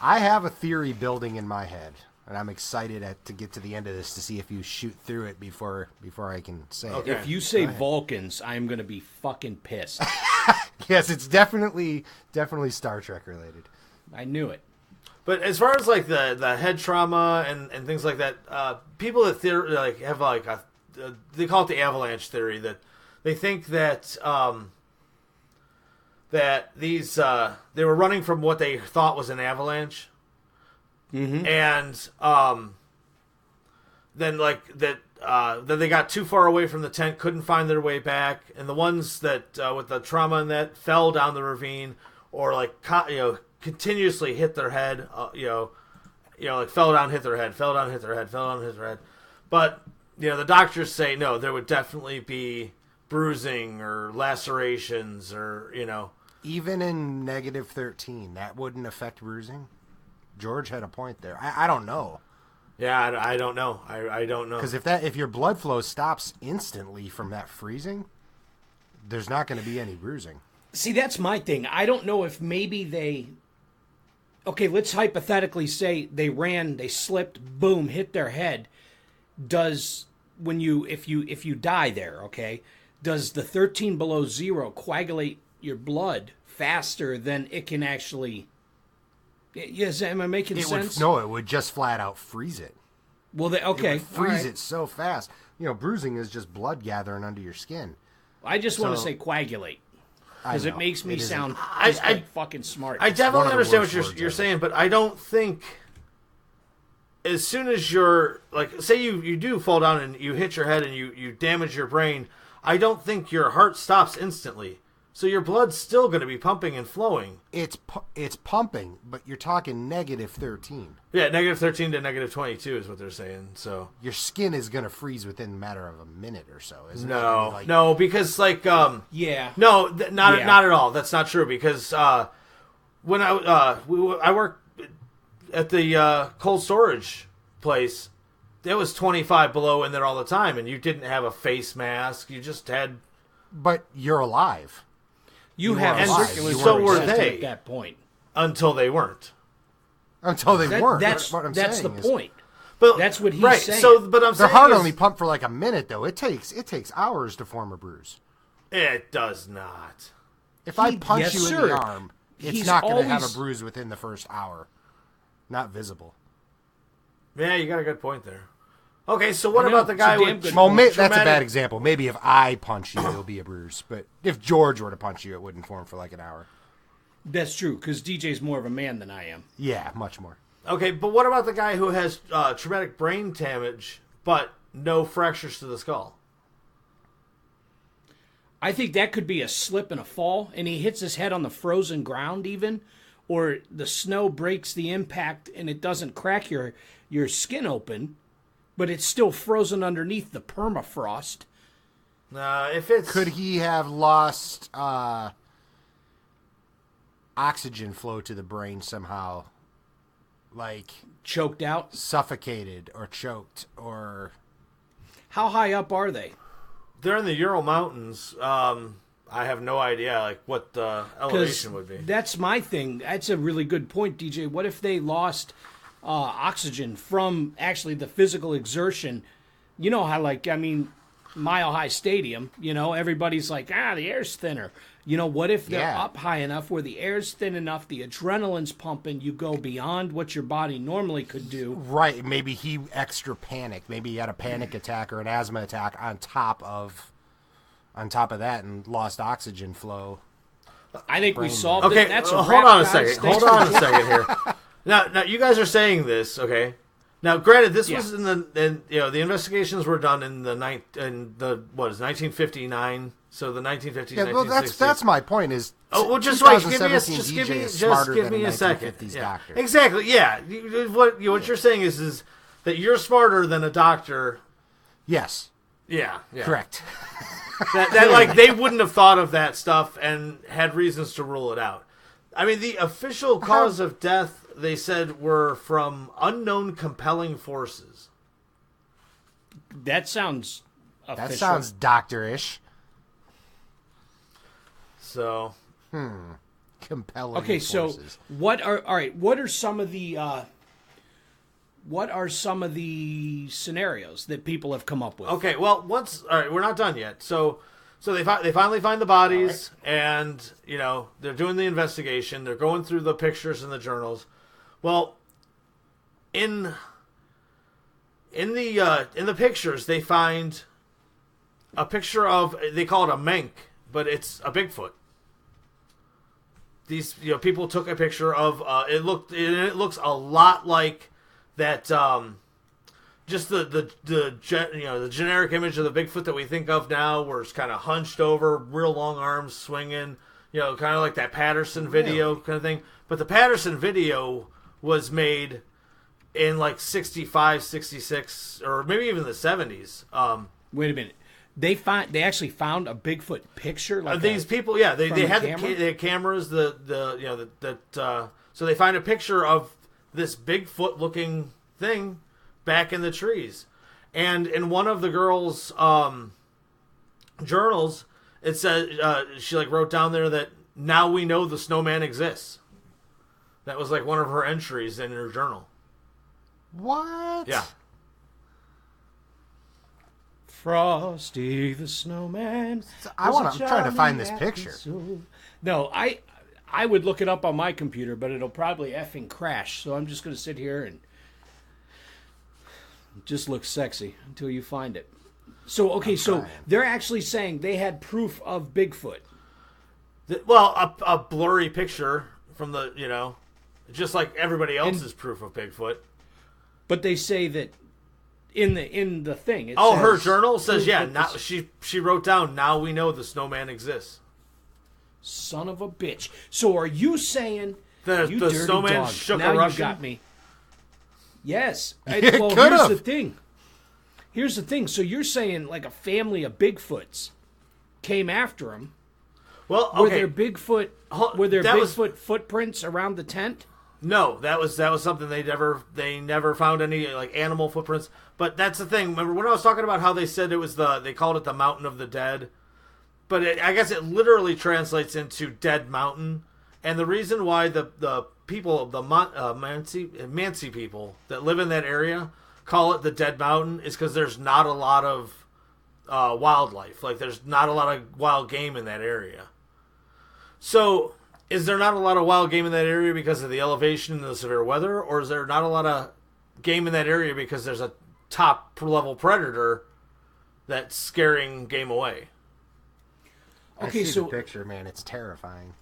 I have a theory building in my head, and I'm excited to get to the end of this to see if you shoot through it before I can say Okay. it. If you say Vulcans, I'm going to be fucking pissed. Yes, it's definitely Star Trek related. I knew it. But as far as like the head trauma and things like that, people that have like they call it the avalanche theory, that they think that that these they were running from what they thought was an avalanche, and then like that then they got too far away from the tent, couldn't find their way back, and the ones that with the trauma and that fell down the ravine or like continuously hit their head, like fell down, hit their head, fell down, hit their head, fell down, hit their head. But, the doctors say, no, there would definitely be bruising or lacerations or, Even in -13, that wouldn't affect bruising? George had a point there. I don't know. Yeah, I don't know. I don't know. Because if your blood flow stops instantly from that freezing, there's not going to be any bruising. See, that's my thing. I don't know if maybe they... Okay, let's hypothetically say they ran, they slipped, boom, hit their head. If you die there, okay, does the 13 below zero coagulate your blood faster than it can actually... Yes, am I making sense? It would just flat out freeze it. Well, It would freeze all right. it so fast. Bruising is just blood gathering under your skin. I just want to say coagulate. Because it makes me sound like fucking smart. I definitely one of the understand worst what words you're ever. saying, but I don't think as soon as you're like, say you do fall down and you hit your head and you damage your brain, I don't think your heart stops instantly. So your blood's still going to be pumping and flowing. It's pumping, but you're talking -13. Yeah, -13 to -22 is what they're saying. So Your skin is going to freeze within a matter of a minute or so, isn't it? no, because like yeah. no, not Yeah. not at all. That's not true because when I worked at the cold storage place, it was 25 below in there all the time, and you didn't have a face mask. You just had. But you're alive. You have and circulatory so were system they. at that point. Until they weren't. Until they weren't. That's what I'm that's the saying is- point. But That's what he's right. saying. So, but I'm Their saying heart is, only pumped for like a minute, though. It takes hours to form a bruise. it does not. If I punch yes, you in sir. the arm, it's He's not going to have a always- bruise within the first hour. Not visible. Yeah, you got a good point there. Okay, so what I know, about the it's a guy damn with? good Well, point. that's a traumatic- bad example. Maybe if I punch you, it'll be a bruise. But if George were to punch you, it wouldn't form for like an hour. That's true, because DJ's more of a man than I am. Yeah, much more. Okay, but what about the guy who has traumatic brain damage but no fractures to the skull? I think that could be a slip and a fall, and he hits his head on the frozen ground even, or the snow breaks the impact and it doesn't crack your skin open, but it's still frozen underneath the permafrost. If it's Could he have lost oxygen flow to the brain somehow? Like Choked out. suffocated or choked or... How high up are they? they're in the Ural Mountains, I have no idea like what the elevation would be. That's my thing. That's a really good point, DJ. What if they lost oxygen from actually the physical exertion? You know how, like, I mean, Mile High Stadium, you know, everybody's like, the air's thinner. You know, what if they're up high enough where the air's thin enough, the adrenaline's pumping, you go beyond what your body normally could do? Right, maybe he extra panicked. Maybe he had a panic attack or an asthma attack on top of that and lost oxygen flow. I think we solved Okay, it. That's a hold wrap, on a guys. second. Thanks Hold on for a second here. Now, you guys are saying this, okay? Now, granted, this was the investigations were done in the 1959. So the 1950s, yeah, well, 1960s. that's my point. Is just wait. Give me a second. Doctor. Exactly. Yeah. What you're saying is that you're smarter than a doctor. Yes. Yeah. Correct. that like they wouldn't have thought of that stuff and had reasons to rule it out. I mean, the official cause of death, they said, were from unknown compelling forces. That sounds official. That sounds doctor-ish. So, compelling. Okay, forces. so what are some of the scenarios that people have come up with? okay, well, we're not done yet. So they finally find the bodies, and they're doing the investigation. They're going through the pictures and the journals. Well, in the pictures, they find a picture of, they call it a mink, but it's a Bigfoot. These people took a picture of it looks a lot like that. Just the generic image of the Bigfoot that we think of now, where it's kind of hunched over, real long arms swinging, kind of like that Patterson video kind of thing. But the Patterson video was made in like 65, 66, or maybe even the 70s. Wait a minute. They actually found a Bigfoot picture. Like these people, they had they had cameras. So they find a picture of this Bigfoot looking thing back in the trees, and in one of the girl's journals, it says she wrote down there that now we know the snowman exists. That was like one of her entries in her journal. What? Yeah. Frosty the Snowman. I'm trying to find this picture. No, I would look it up on my computer, but it'll probably effing crash. So I'm just going to sit here and just look sexy until you find it. So, okay, so they're actually saying they had proof of Bigfoot. Well, a blurry picture from the, just like everybody else's proof of Bigfoot. But they say that in the thing. It says, her says, journal says, now she wrote down, now we know the snowman exists. Son of a bitch. So are you saying the snowman dog, shook now a Russian? You got me. Yes. Here's the thing. So you're saying like a family of Bigfoots came after him. Well, okay. Were there Bigfoot footprints around the tent? No, that was something they never found any like animal footprints. But that's the thing. Remember when I was talking about how they said they called it the Mountain of the Dead? But I guess it literally translates into Dead Mountain. And the reason why the people, the Mansi people that live in that area call it the Dead Mountain is because there's not a lot of wildlife. Like there's not a lot of wild game in that area. So is there not a lot of wild game in that area because of the elevation and the severe weather? Or is there not a lot of game in that area because there's a top level predator that's scaring game away? Okay, I see the picture, man. It's terrifying.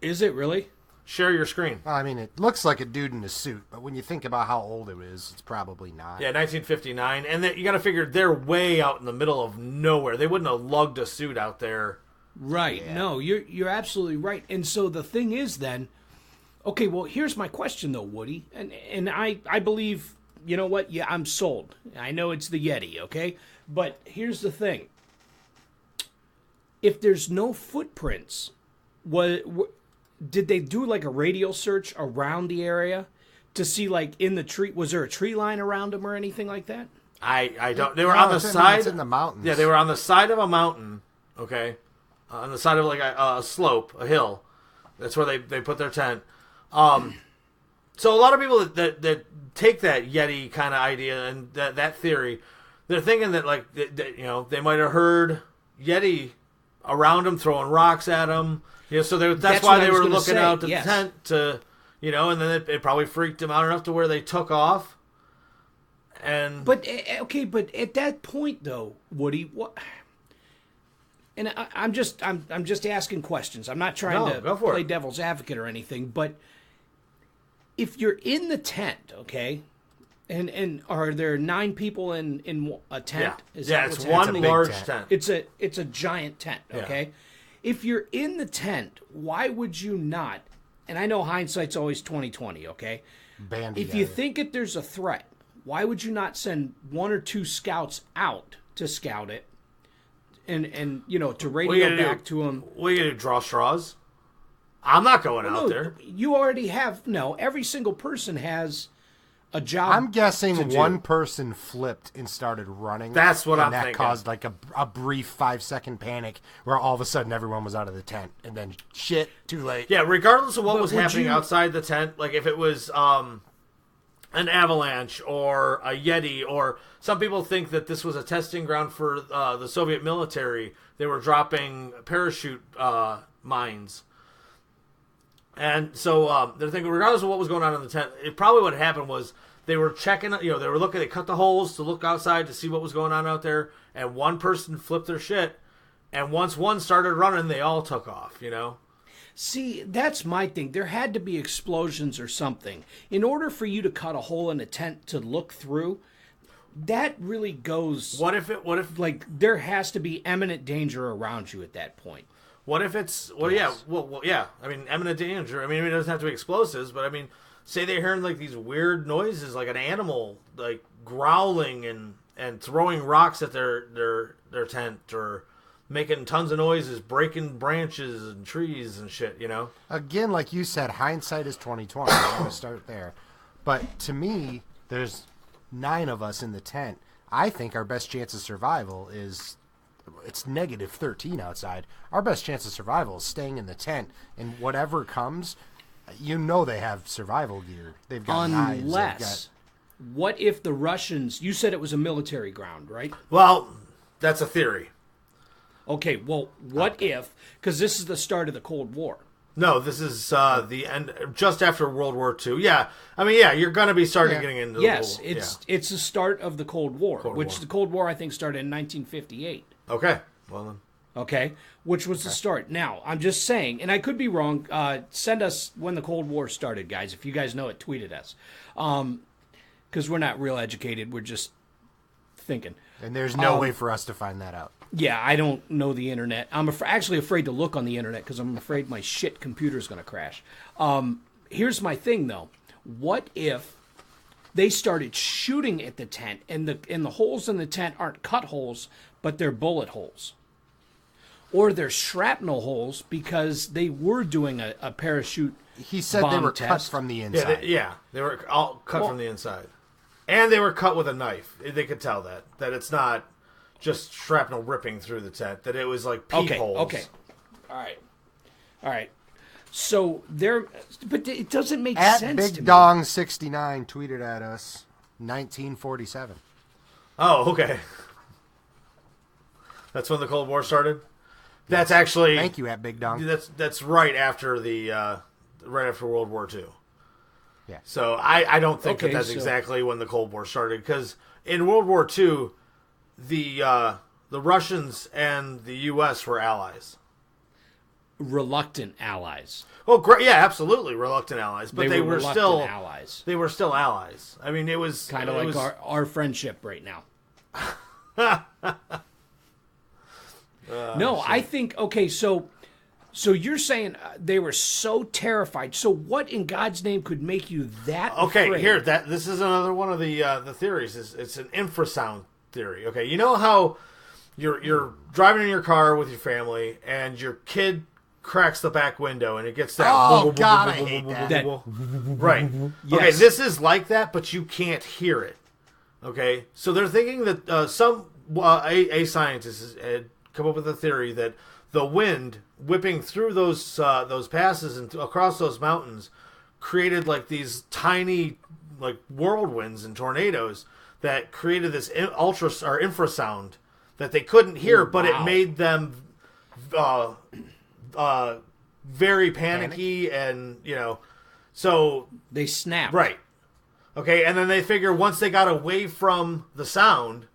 Is it really? Share your screen. Well, I mean, it looks like a dude in a suit, but when you think about how old it is, it's probably not. Yeah, 1959. And you got to figure they're way out in the middle of nowhere. They wouldn't have lugged a suit out there. Right. Yeah. No, you're absolutely right. And so the thing is then, okay, well, here's my question though, Woody. And I believe, you know what? Yeah, I'm sold. I know it's the Yeti, okay? But here's the thing. If there's no footprints, did they do like a radial search around the area to see like in the tree? Was there a tree line around them or anything like that? I don't. They were on the side. It's in the mountains. Yeah, they were on the side of a mountain. Okay, on the side of like a slope, a hill. That's where they put their tent. So a lot of people that take that Yeti kind of idea and that theory, they're thinking that like they might have heard Yeti around them throwing rocks at them. So that's why they were looking out the tent to, and then it probably freaked them out enough to where they took off. But at that point though, Woody, what? And I'm just asking questions. I'm not trying to play devil's advocate or anything. But if you're in the tent, okay, And are there 9 people in a tent? Yeah, Is that it's what's one happening? large tent. tent. It's a giant tent, Yeah. okay? If you're in the tent, why would you not? And I know hindsight's always 20/20, okay? Band If you together. think that there's a threat, why would you not send 1 or 2 scouts out to scout it, and to radio back to them? What are you gonna do? Draw straws? I'm not going out No, there. you already have every single person has a job. I'm guessing to do. one person flipped and started running. That's what and I'm that thinking. caused like a brief 5-second panic where all of a sudden everyone was out of the tent, and then shit, too late. Yeah, regardless of what But was would happening you- outside the tent, like if it was an avalanche or a Yeti, or some people think that this was a testing ground for the Soviet military. They were dropping parachute mines. And so they're thinking, regardless of what was going on in the tent, it probably what happened was they were checking, they were looking, they cut the holes to look outside to see what was going on out there, and one person flipped their shit, and once one started running, they all took off, See, that's my thing. There had to be explosions or something. In order for you to cut a hole in a tent to look through, that really goes... What if Like, there has to be imminent danger around you at that point. What if it's Yes. yeah. I mean, imminent danger. I mean, it doesn't have to be explosives, but I mean, say they're hearing like these weird noises, like an animal like growling and throwing rocks at their tent, or making tons of noises, breaking branches and trees and shit. Again, like you said, hindsight is 20/20. I'm going to start there. But to me, there's 9 of us in the tent. I think our best chance of survival is... It's -13 outside. Our best chance of survival is staying in the tent, and whatever comes, they have survival gear. They've got knives. Unless, what if the Russians... You said it was a military ground, right? Well, that's a theory. Okay, well, what if... Because this is the start of the Cold War. No, this is the end, just after World War II. Yeah, I mean, yeah, you're going to be starting getting into Yes, the whole, it's the start of the Cold War, Cold which War. the Cold War, I think, started in 1958. Okay, well then. Okay, which was the start. Now, I'm just saying, and I could be wrong. Send us when the Cold War started, guys. If you guys know it, tweet at us. Because we're not real educated. We're just thinking. And there's no way for us to find that out. Yeah, I don't know the internet. I'm actually afraid to look on the internet because I'm afraid my shit computer's going to crash. Here's my thing, though. What if they started shooting at the tent, and the holes in the tent aren't cut holes, but they're bullet holes? Or they're shrapnel holes because they were doing a parachute He said they bomb were test. cut from the Yeah, inside. they were all cut from the inside. And they were cut with a knife. They could tell that it's not just shrapnel ripping through the tent, that it was like peepholes. Okay. All right. So but it doesn't make At sense Big to me. Dong 69 tweeted at us 1947. Oh, okay. That's when the Cold War started? That's actually... Thank you, at Big Dong. That's right after right after World War II. Yeah. So I don't think Okay, that's so- exactly when the Cold War started, because in World War II, the Russians and the U.S. were allies. Reluctant allies. Well, great, yeah, absolutely, reluctant allies, but they were reluctant still allies. They were still allies. I mean, it was Kind of it like was, our friendship right now. No, I think so you're saying they were so terrified. So what in God's name could make you that Okay, afraid? here this is another one of the theories. It's an infrasound theory. Okay, you know how you're driving in your car with your family and your kid cracks the back window and it gets that. Oh, God, I hate that. Right. Okay, Yes. this is like that, but you can't hear it. Okay, so they're thinking that some a scientist has come up with a theory that the wind whipping through those passes and across those mountains created like these tiny like whirlwinds and tornadoes that created this infrasound that they couldn't hear, but it wow. made them very panicky and so They snapped. right. Okay, and then they figure once they got away from the sound,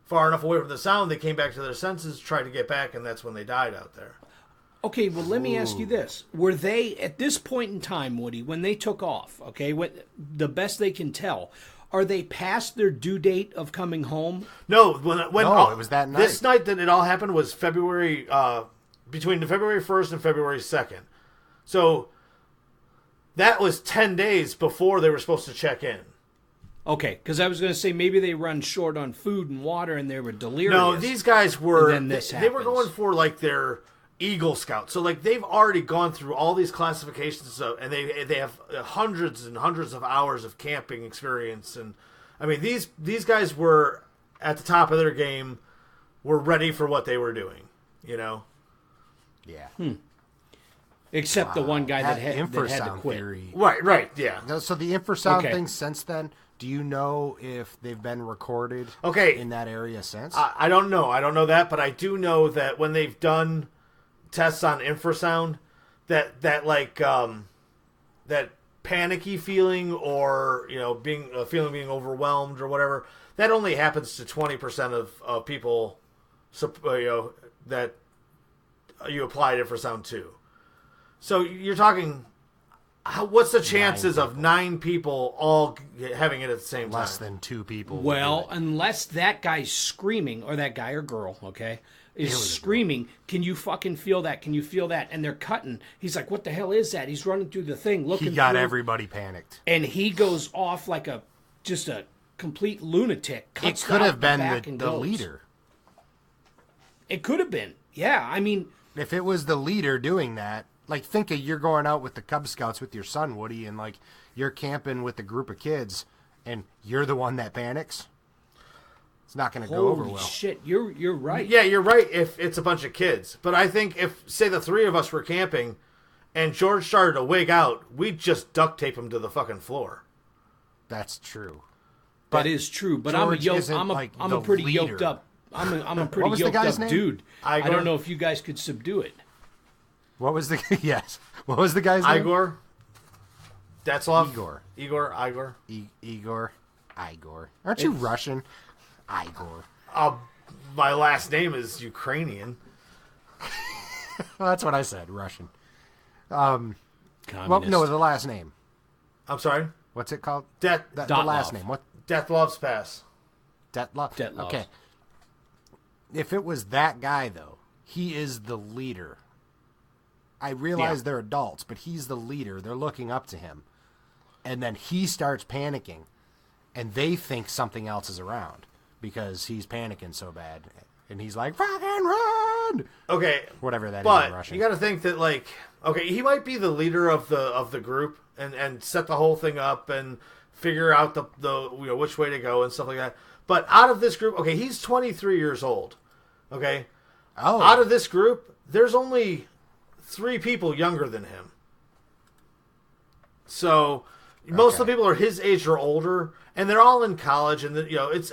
far enough away from the sound, they came back to their senses, tried to get back, and that's when they died out there. Okay, well, let me ask you this. Were they, at this point in time, Woody, when they took off, okay, the best they can tell, Are they past their due date of coming home? No, when No, it was that night. This night that it all happened was February, between the February 1st and February 2nd. So that was 10 days before they were supposed to check in. Okay, because I was going to say maybe they run short on food and water and they were delirious. No, these guys were, And then this they were happens. going for like their Eagle Scout. So like they've already gone through all these classifications and they have hundreds and hundreds of hours of camping experience. And I mean, these guys were at the top of their game, were ready for what they were doing, you know? Yeah. Except the one guy that had to infrasound quit. theory. Right, yeah. So the infrasound Okay. thing since then, do you know if they've been recorded Okay. in that area since? I don't know. I don't know that, but I do know that when they've done tests on infrasound, that panicky feeling or being overwhelmed or whatever, that only happens to 20% of people that you applied infrasound to. So you're talking, what's the chances of 9 people all having it at the same time? Less than 2 people. would Well, do it. unless that guy's screaming, or that guy or girl, okay, is screaming, can you fucking feel that? Can you feel that? And they're cutting. He's like, what the hell is that? He's running through the thing, looking He got through, everybody panicked. and he goes off like just a complete lunatic. It Cuts could out have been back the and goes. leader. It could have been. Yeah, I mean, If it was the leader doing that, like think of you're going out with the Cub Scouts with your son, Woody, and like you're camping with a group of kids, and you're the one that panics. It's not going to go over holy well. shit, you're right. Yeah, you're right if it's a bunch of kids. But I think if, say, the 3 of us were camping and George started to wig out, we'd just duct tape him to the fucking floor. That's true. That is true, but George I'm isn't, a like, I'm the a pretty leader. yoked up. I'm a pretty What was the yoked guy's up name? dude. I Igor? don't know if you guys could subdue it. What was the yes? What was the guy's name? Igor? Dyatlov? Igor. Igor? Igor. Aren't you Russian? Igor. My last name is Ukrainian. Well, that's what I said. Russian. Communist. Well, no, the last name. I'm sorry? What's it called? Det- The Dyatlov. last name. What? Dyatlov's Pass. Dyatlov. Dyatlov. Okay. If it was that guy, though, he is the leader. I realize Yeah. they're adults, but he's the leader. They're looking up to him. And then he starts panicking, and they think something else is around because he's panicking so bad. And he's like, fucking run! Okay. Whatever that is in But Russian. you got to think that, like, okay, he might be the leader of the group and set the whole thing up and figure out the which way to go and stuff like that. But out of this group, okay, he's 23 years old. Okay? Oh. Out of this group, there's only 3 people younger than him. So most of the people are his age or older, and they're all in college. And there's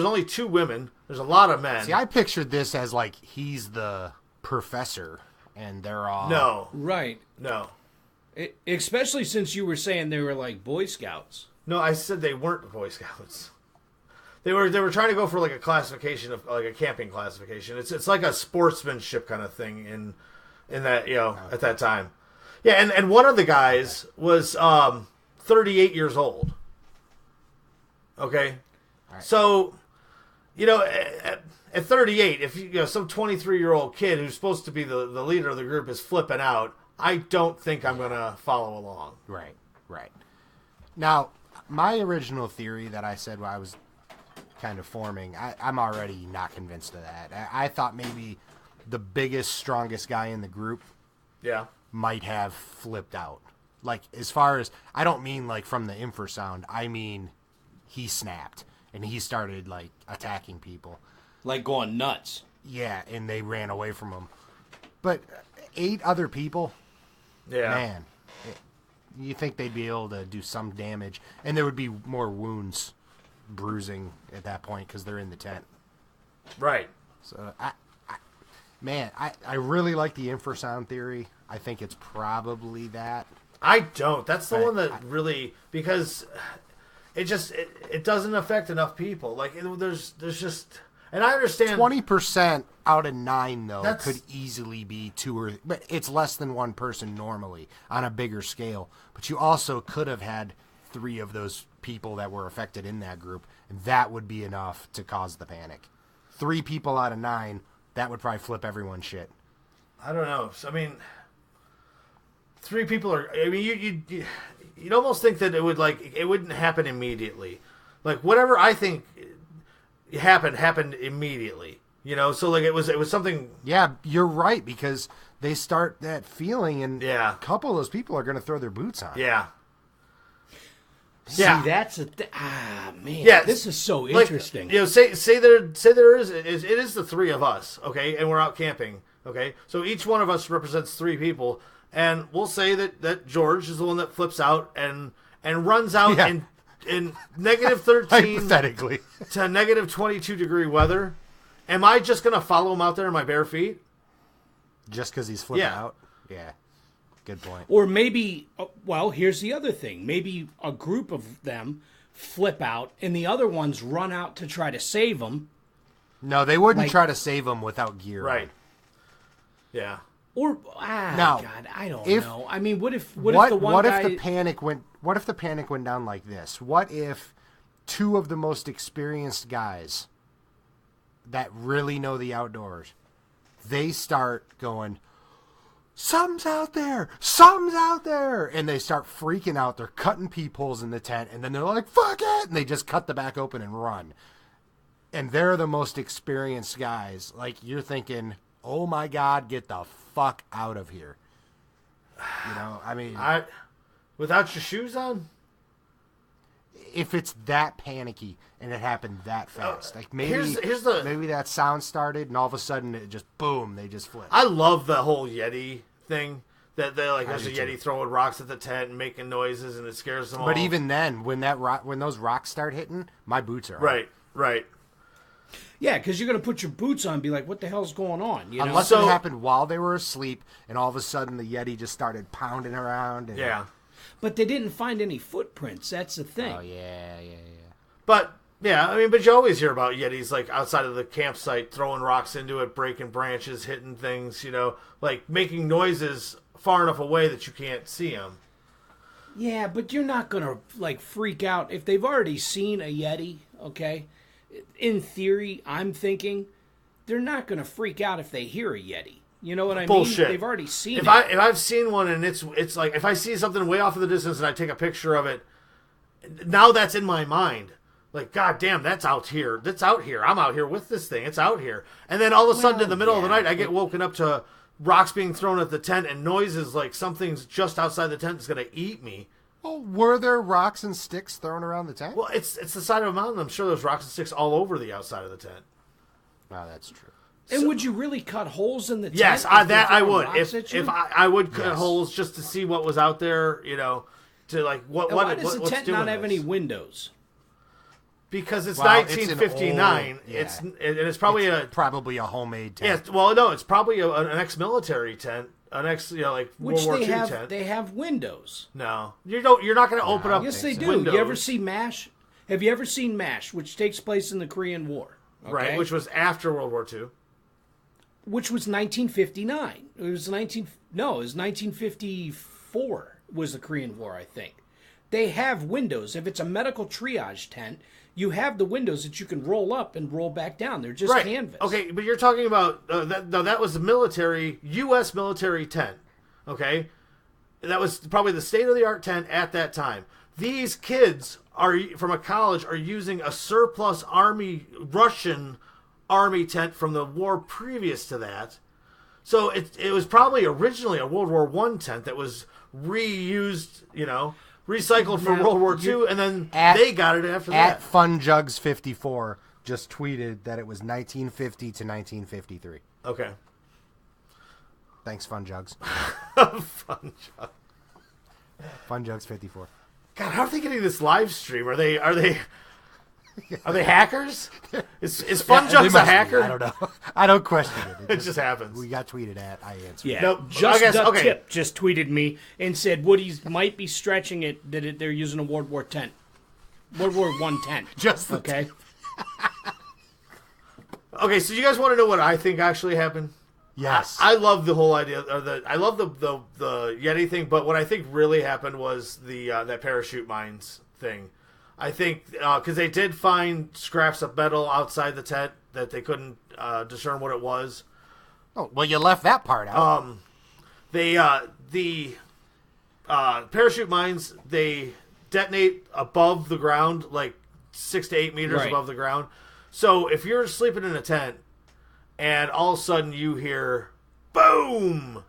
only 2 women. There's a lot of men. See, I pictured this as like he's the professor, and they're all No, Right. no, Especially since you were saying they were like Boy Scouts. no. I said they weren't Boy Scouts. They were trying to go for like a classification of like a camping classification. It's like a sportsmanship kind of thing in that at that time. Yeah, and one of the guys was 38 years old. Okay, so at 38, if some 23-year-old kid who's supposed to be the leader of the group is flipping out, I don't think I'm gonna follow along. Right. Now, my original theory that I said I was kind of forming, I'm already not convinced of that. I thought maybe the biggest, strongest guy in the group Yeah. might have flipped out. Like, as far as, I don't mean like from the infrasound, I mean he snapped and he started like attacking people. Like going nuts. Yeah, and they ran away from him. But 8 other people, Yeah. man, you think they'd be able to do some damage, and there would be more wounds, bruising at that point because they're in the tent. Right. So I really like the infrasound theory. I think it's probably that. I don't. That's the Right. one that really, because it doesn't affect enough people. Like there's just, and I understand 20% out of 9 though That's- could easily be 2 or, but it's less than 1 person normally on a bigger scale. But you also could have had 3 of those people that were affected in that group, and that would be enough to cause the panic. 3 people out of 9, that would probably flip everyone's shit. I don't know. I mean, 3 people are. I mean, you'd almost think that it wouldn't happen immediately. Like whatever I think happened immediately. You know, so like it was something. Yeah, you're right, because they start that feeling, and Yeah. a couple of those people are going to throw their boots on. Yeah. See, Yeah. that's man. Yeah, This is so Like, interesting. You know, say there is it is the 3 of us, okay, and we're out camping, okay. So each one of us represents 3 people, and we'll say that George is the one that flips out and runs out Yeah. in negative 13 Hypothetically. to negative 22 degree weather. Am I just gonna follow him out there in my bare feet? Just because he's flipping Yeah. out? Yeah. Good point. Or maybe, well, here's the other thing. Maybe a group of them flip out, and the other ones run out to try to save them. No, they wouldn't Like- try to save him without gear. Right. Yeah. Or Now, God, I don't if- know. I mean, what if the What one guy? if the panic went? What if the panic went down like this? What if 2 of the most experienced guys that really know the outdoors, they start going, "Something's out there! Something's out there!" And they start freaking out. They're cutting peepholes in the tent, and then they're like, "Fuck it!" And they just cut the back open and run. And they're the most experienced guys. Like, you're thinking, "Oh my God, get the fuck out of here!" You know, I mean, Without your shoes on? if it's that panicky and it happened that fast, like maybe here's the- maybe that sound started and all of a sudden it just boom, they just flipped. I love the whole Yeti thing. That they like there's a do Yeti too. throwing rocks at the tent and making noises and it scares them all. But even then, when those rocks start hitting, my boots are on. Right. Yeah, because you're gonna put your boots on, and be like, "What the hell's going on?" You know. Unless So- it happened while they were asleep, and all of a sudden the Yeti just started pounding around. And, Yeah. But they didn't find any footprints. That's the thing. Oh yeah. But yeah, I mean, but you always hear about Yetis like outside of the campsite throwing rocks into it, breaking branches, hitting things, you know, like making noises far enough away that you can't see them. Yeah, but you're not gonna like freak out if they've already seen a Yeti. Okay, in theory, I'm thinking they're not gonna freak out if they hear a Yeti. You know what I Bullshit. mean? They've already seen If it. I've seen one and it's like if I see something way off in the distance and I take a picture of it, now that's in my mind. Like, God damn, that's out here. That's out here. I'm out here with this thing. It's out here. And then all of a sudden, in the middle of the night, I get woken up to rocks being thrown at the tent and noises like something's just outside the tent is going to eat me. Well, were there rocks and sticks thrown around the tent? Well, it's the side of a mountain. I'm sure there's rocks and sticks all over the outside of the tent. No, that's true. And would you really cut holes in the tent? Yes, if they're I throwing would. rocks at you? If I would cut Yes. holes just to see what was out there, you know, to like what And why does the what's tent doing not have this. any windows? Because it's Well, it's an 1959. old- yeah. It's probably Probably a homemade yeah. tent. Well, no, it's probably an ex-military tent, an ex like Which World War they II have. tent. They have windows. No, you're not going to open up. Yes, they do. windows, You ever see MASH? Have you ever seen MASH, which takes place in the Korean War? Okay? right? Which was after World War II. Which was 1959. It was 1954 was the Korean War, I think. They have windows. If it's a medical triage tent, you have the windows that you can roll up and roll back down. They're just Right. canvas. Okay, but you're talking about that was the military U.S. military tent. Okay, that was probably the state of the art tent at that time. These kids are from a college are using a surplus Russian army tent from the war previous to that. So it was probably originally a World War I tent that was reused, you know, recycled for Now, World War II, and then At- they got it after At that. FunJugs54 just tweeted that it was 1950 to 1953. Okay. Thanks, FunJugs. Fun job. FunJugs54. God, how are they getting this live stream? Are they hackers? Is Fun They Jugs a must be. hacker? I don't know. I don't question it. It just happens. We got tweeted at. I answered. Yeah. No, just I guess- Duck okay. Tip just tweeted me and said Woody's might be stretching it that they're using a World War tent. World War I tent. Just the okay. Okay, so you guys want to know what I think actually happened? Yes. I love the whole idea. I love the Yeti thing, but what I think really happened was the that parachute mines thing. I think because they did find scraps of metal outside the tent that they couldn't discern what it was. Oh, well, you left that part out. The parachute mines, they detonate above the ground, like 6 to 8 meters above the ground. So if you're sleeping in a tent and all of a sudden you hear boom,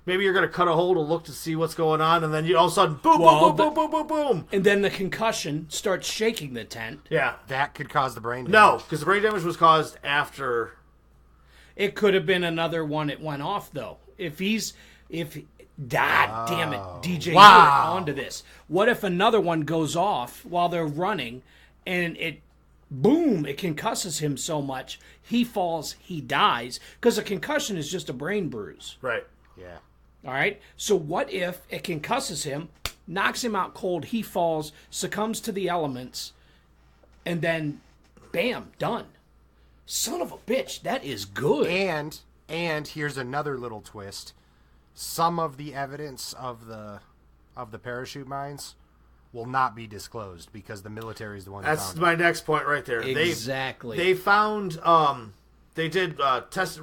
maybe you're going to cut a hole to look to see what's going on, and then all of a sudden boom, boom, boom, boom, boom, boom, boom. And then the concussion starts shaking the tent. Yeah. That could cause the brain damage. No, because the brain damage was caused after. It could have been another one that went off, though. Damn it, DJ, Wow. you're onto this. What if another one goes off while they're running, and it concusses him so much, he falls, he dies, because a concussion is just a brain bruise. Right. Yeah. All right? So what if it concusses him, knocks him out cold, he falls, succumbs to the elements, and then, bam, done. Son of a bitch, that is good. And here's another little twist. Some of the evidence of the parachute mines will not be disclosed because the military is the one that That's found my next point right there. Exactly. They found they did test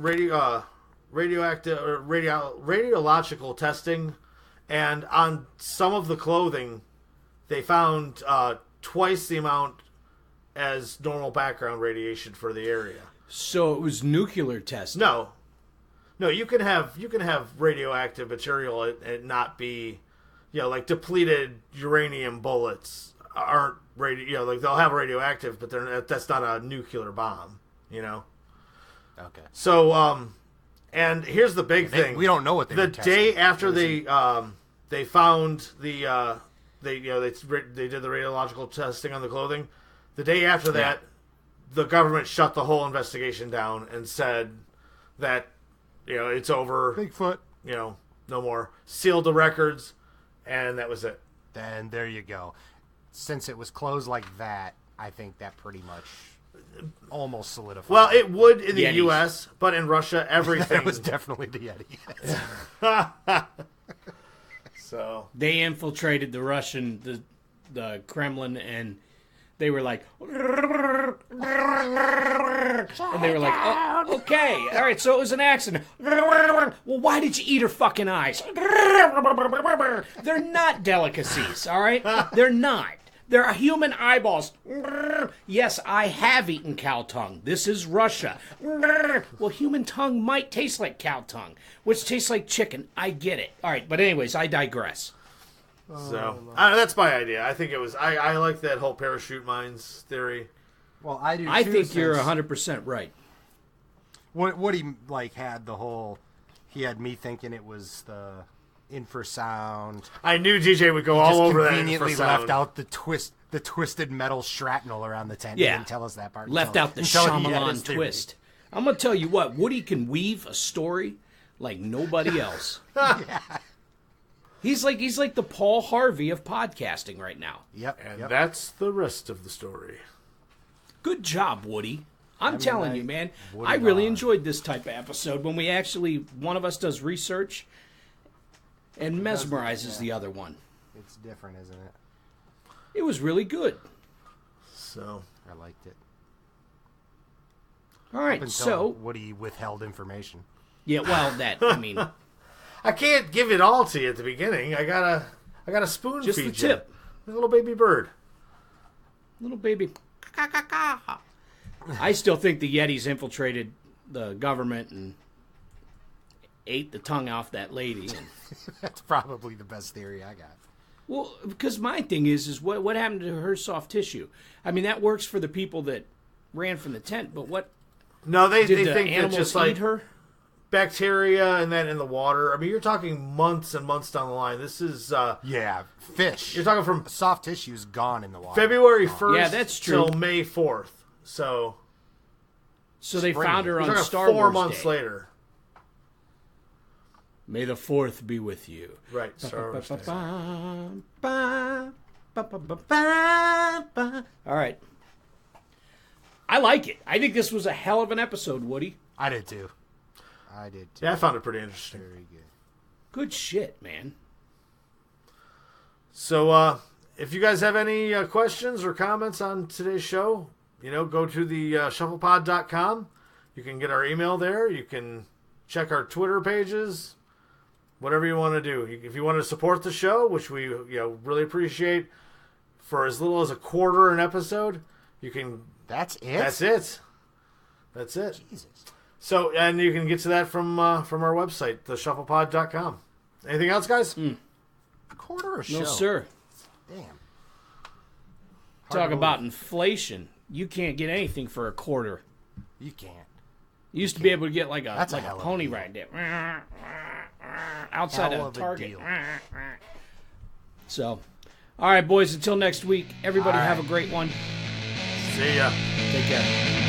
radioactive or radiological testing, and on some of the clothing they found twice the amount as normal background radiation for the area. So it was nuclear testing. No, you can have radioactive material and not be, like depleted uranium bullets aren't like they'll have radioactive, but that's not a nuclear bomb, Okay. So, and here's the big thing: we don't know what they the were testing. day after they found the they did the radiological testing on the clothing. The day after that, the government shut the whole investigation down and said that it's over. Bigfoot. No more. Sealed the records, and that was it. Then there you go. Since it was closed like that, I think that pretty much almost solidified. Well, it would in the Yetis. U.S., but in Russia, everything that was definitely the Yeti. So They infiltrated the Russian, the Kremlin, and they were like, and they were like, oh, okay, all right, so it was an accident. Well, why did you eat her fucking eyes? They're not delicacies, all right? They're not. They're human eyeballs. Yes, I have eaten cow tongue. This is Russia. Well, human tongue might taste like cow tongue, which tastes like chicken. I get it. All right, but anyways, I digress. So that's my idea. I think it was. I like that whole parachute mines theory. Well, I do. I too, think you're since 100% right. What he had the whole. He had me thinking it was the infrasound. I knew DJ would go all Just over that. conveniently infrasound. left out the twisted metal shrapnel around the tent. Yeah. He didn't tell us that part. Left out the until he had his Shyamalan theory. twist. I'm going to tell you what, Woody can weave a story like nobody else. He's like the Paul Harvey of podcasting right now. Yep. And yep. that's the rest of the story. Good job, Woody. I'm telling you, man. Woody I really Bond. enjoyed this type of episode when we actually, one of us does research and mesmerizes the other one. It's different, isn't it? It was really good. So I liked it. All right, Until so, Woody withheld information. yeah, well, I mean, I can't give it all to you at the beginning. I gotta spoon just feed the tip. you. A little baby bird. Little baby. I still think the Yetis infiltrated the government and ate the tongue off that lady. And, That's probably the best theory I got. well, because my thing is what happened to her soft tissue? I mean, that works for the people that ran from the tent, but what No, they did the think that animals just eat like her? bacteria and then in the water. I mean, you're talking months and months down the line. This is Yeah, fish. you're talking from Soft tissue's gone in the water. February 1st Yeah, that's true. till May 4th. So So they Spring. found her you're on talking Star 4 Wars months Day. later. May the 4th be with you. Right. Star Wars Day. All right. I like it. I think this was a hell of an episode, Woody. I did too. I did too. Yeah, I found it pretty interesting. Very good. Good shit, man. So, if you guys have any questions or comments on today's show, go to the ShufflePod.com. You can get our email there. You can check our Twitter pages. Whatever you want to do. If you want to support the show, which we really appreciate, for as little as $0.25 an episode, you can. That's it. That's it. Jesus. So, and you can get to that from our website, theshufflepod.com. Anything else, guys? $0.25 a show. No, sir. Damn. Talk about inflation. You can't get anything for a quarter. You can't. You used to be able to get like a hell of a pony deal. ride there. Outside Hell of of a Target. deal. So, all right, boys, until next week, everybody All have right. a great one. See ya. Take care.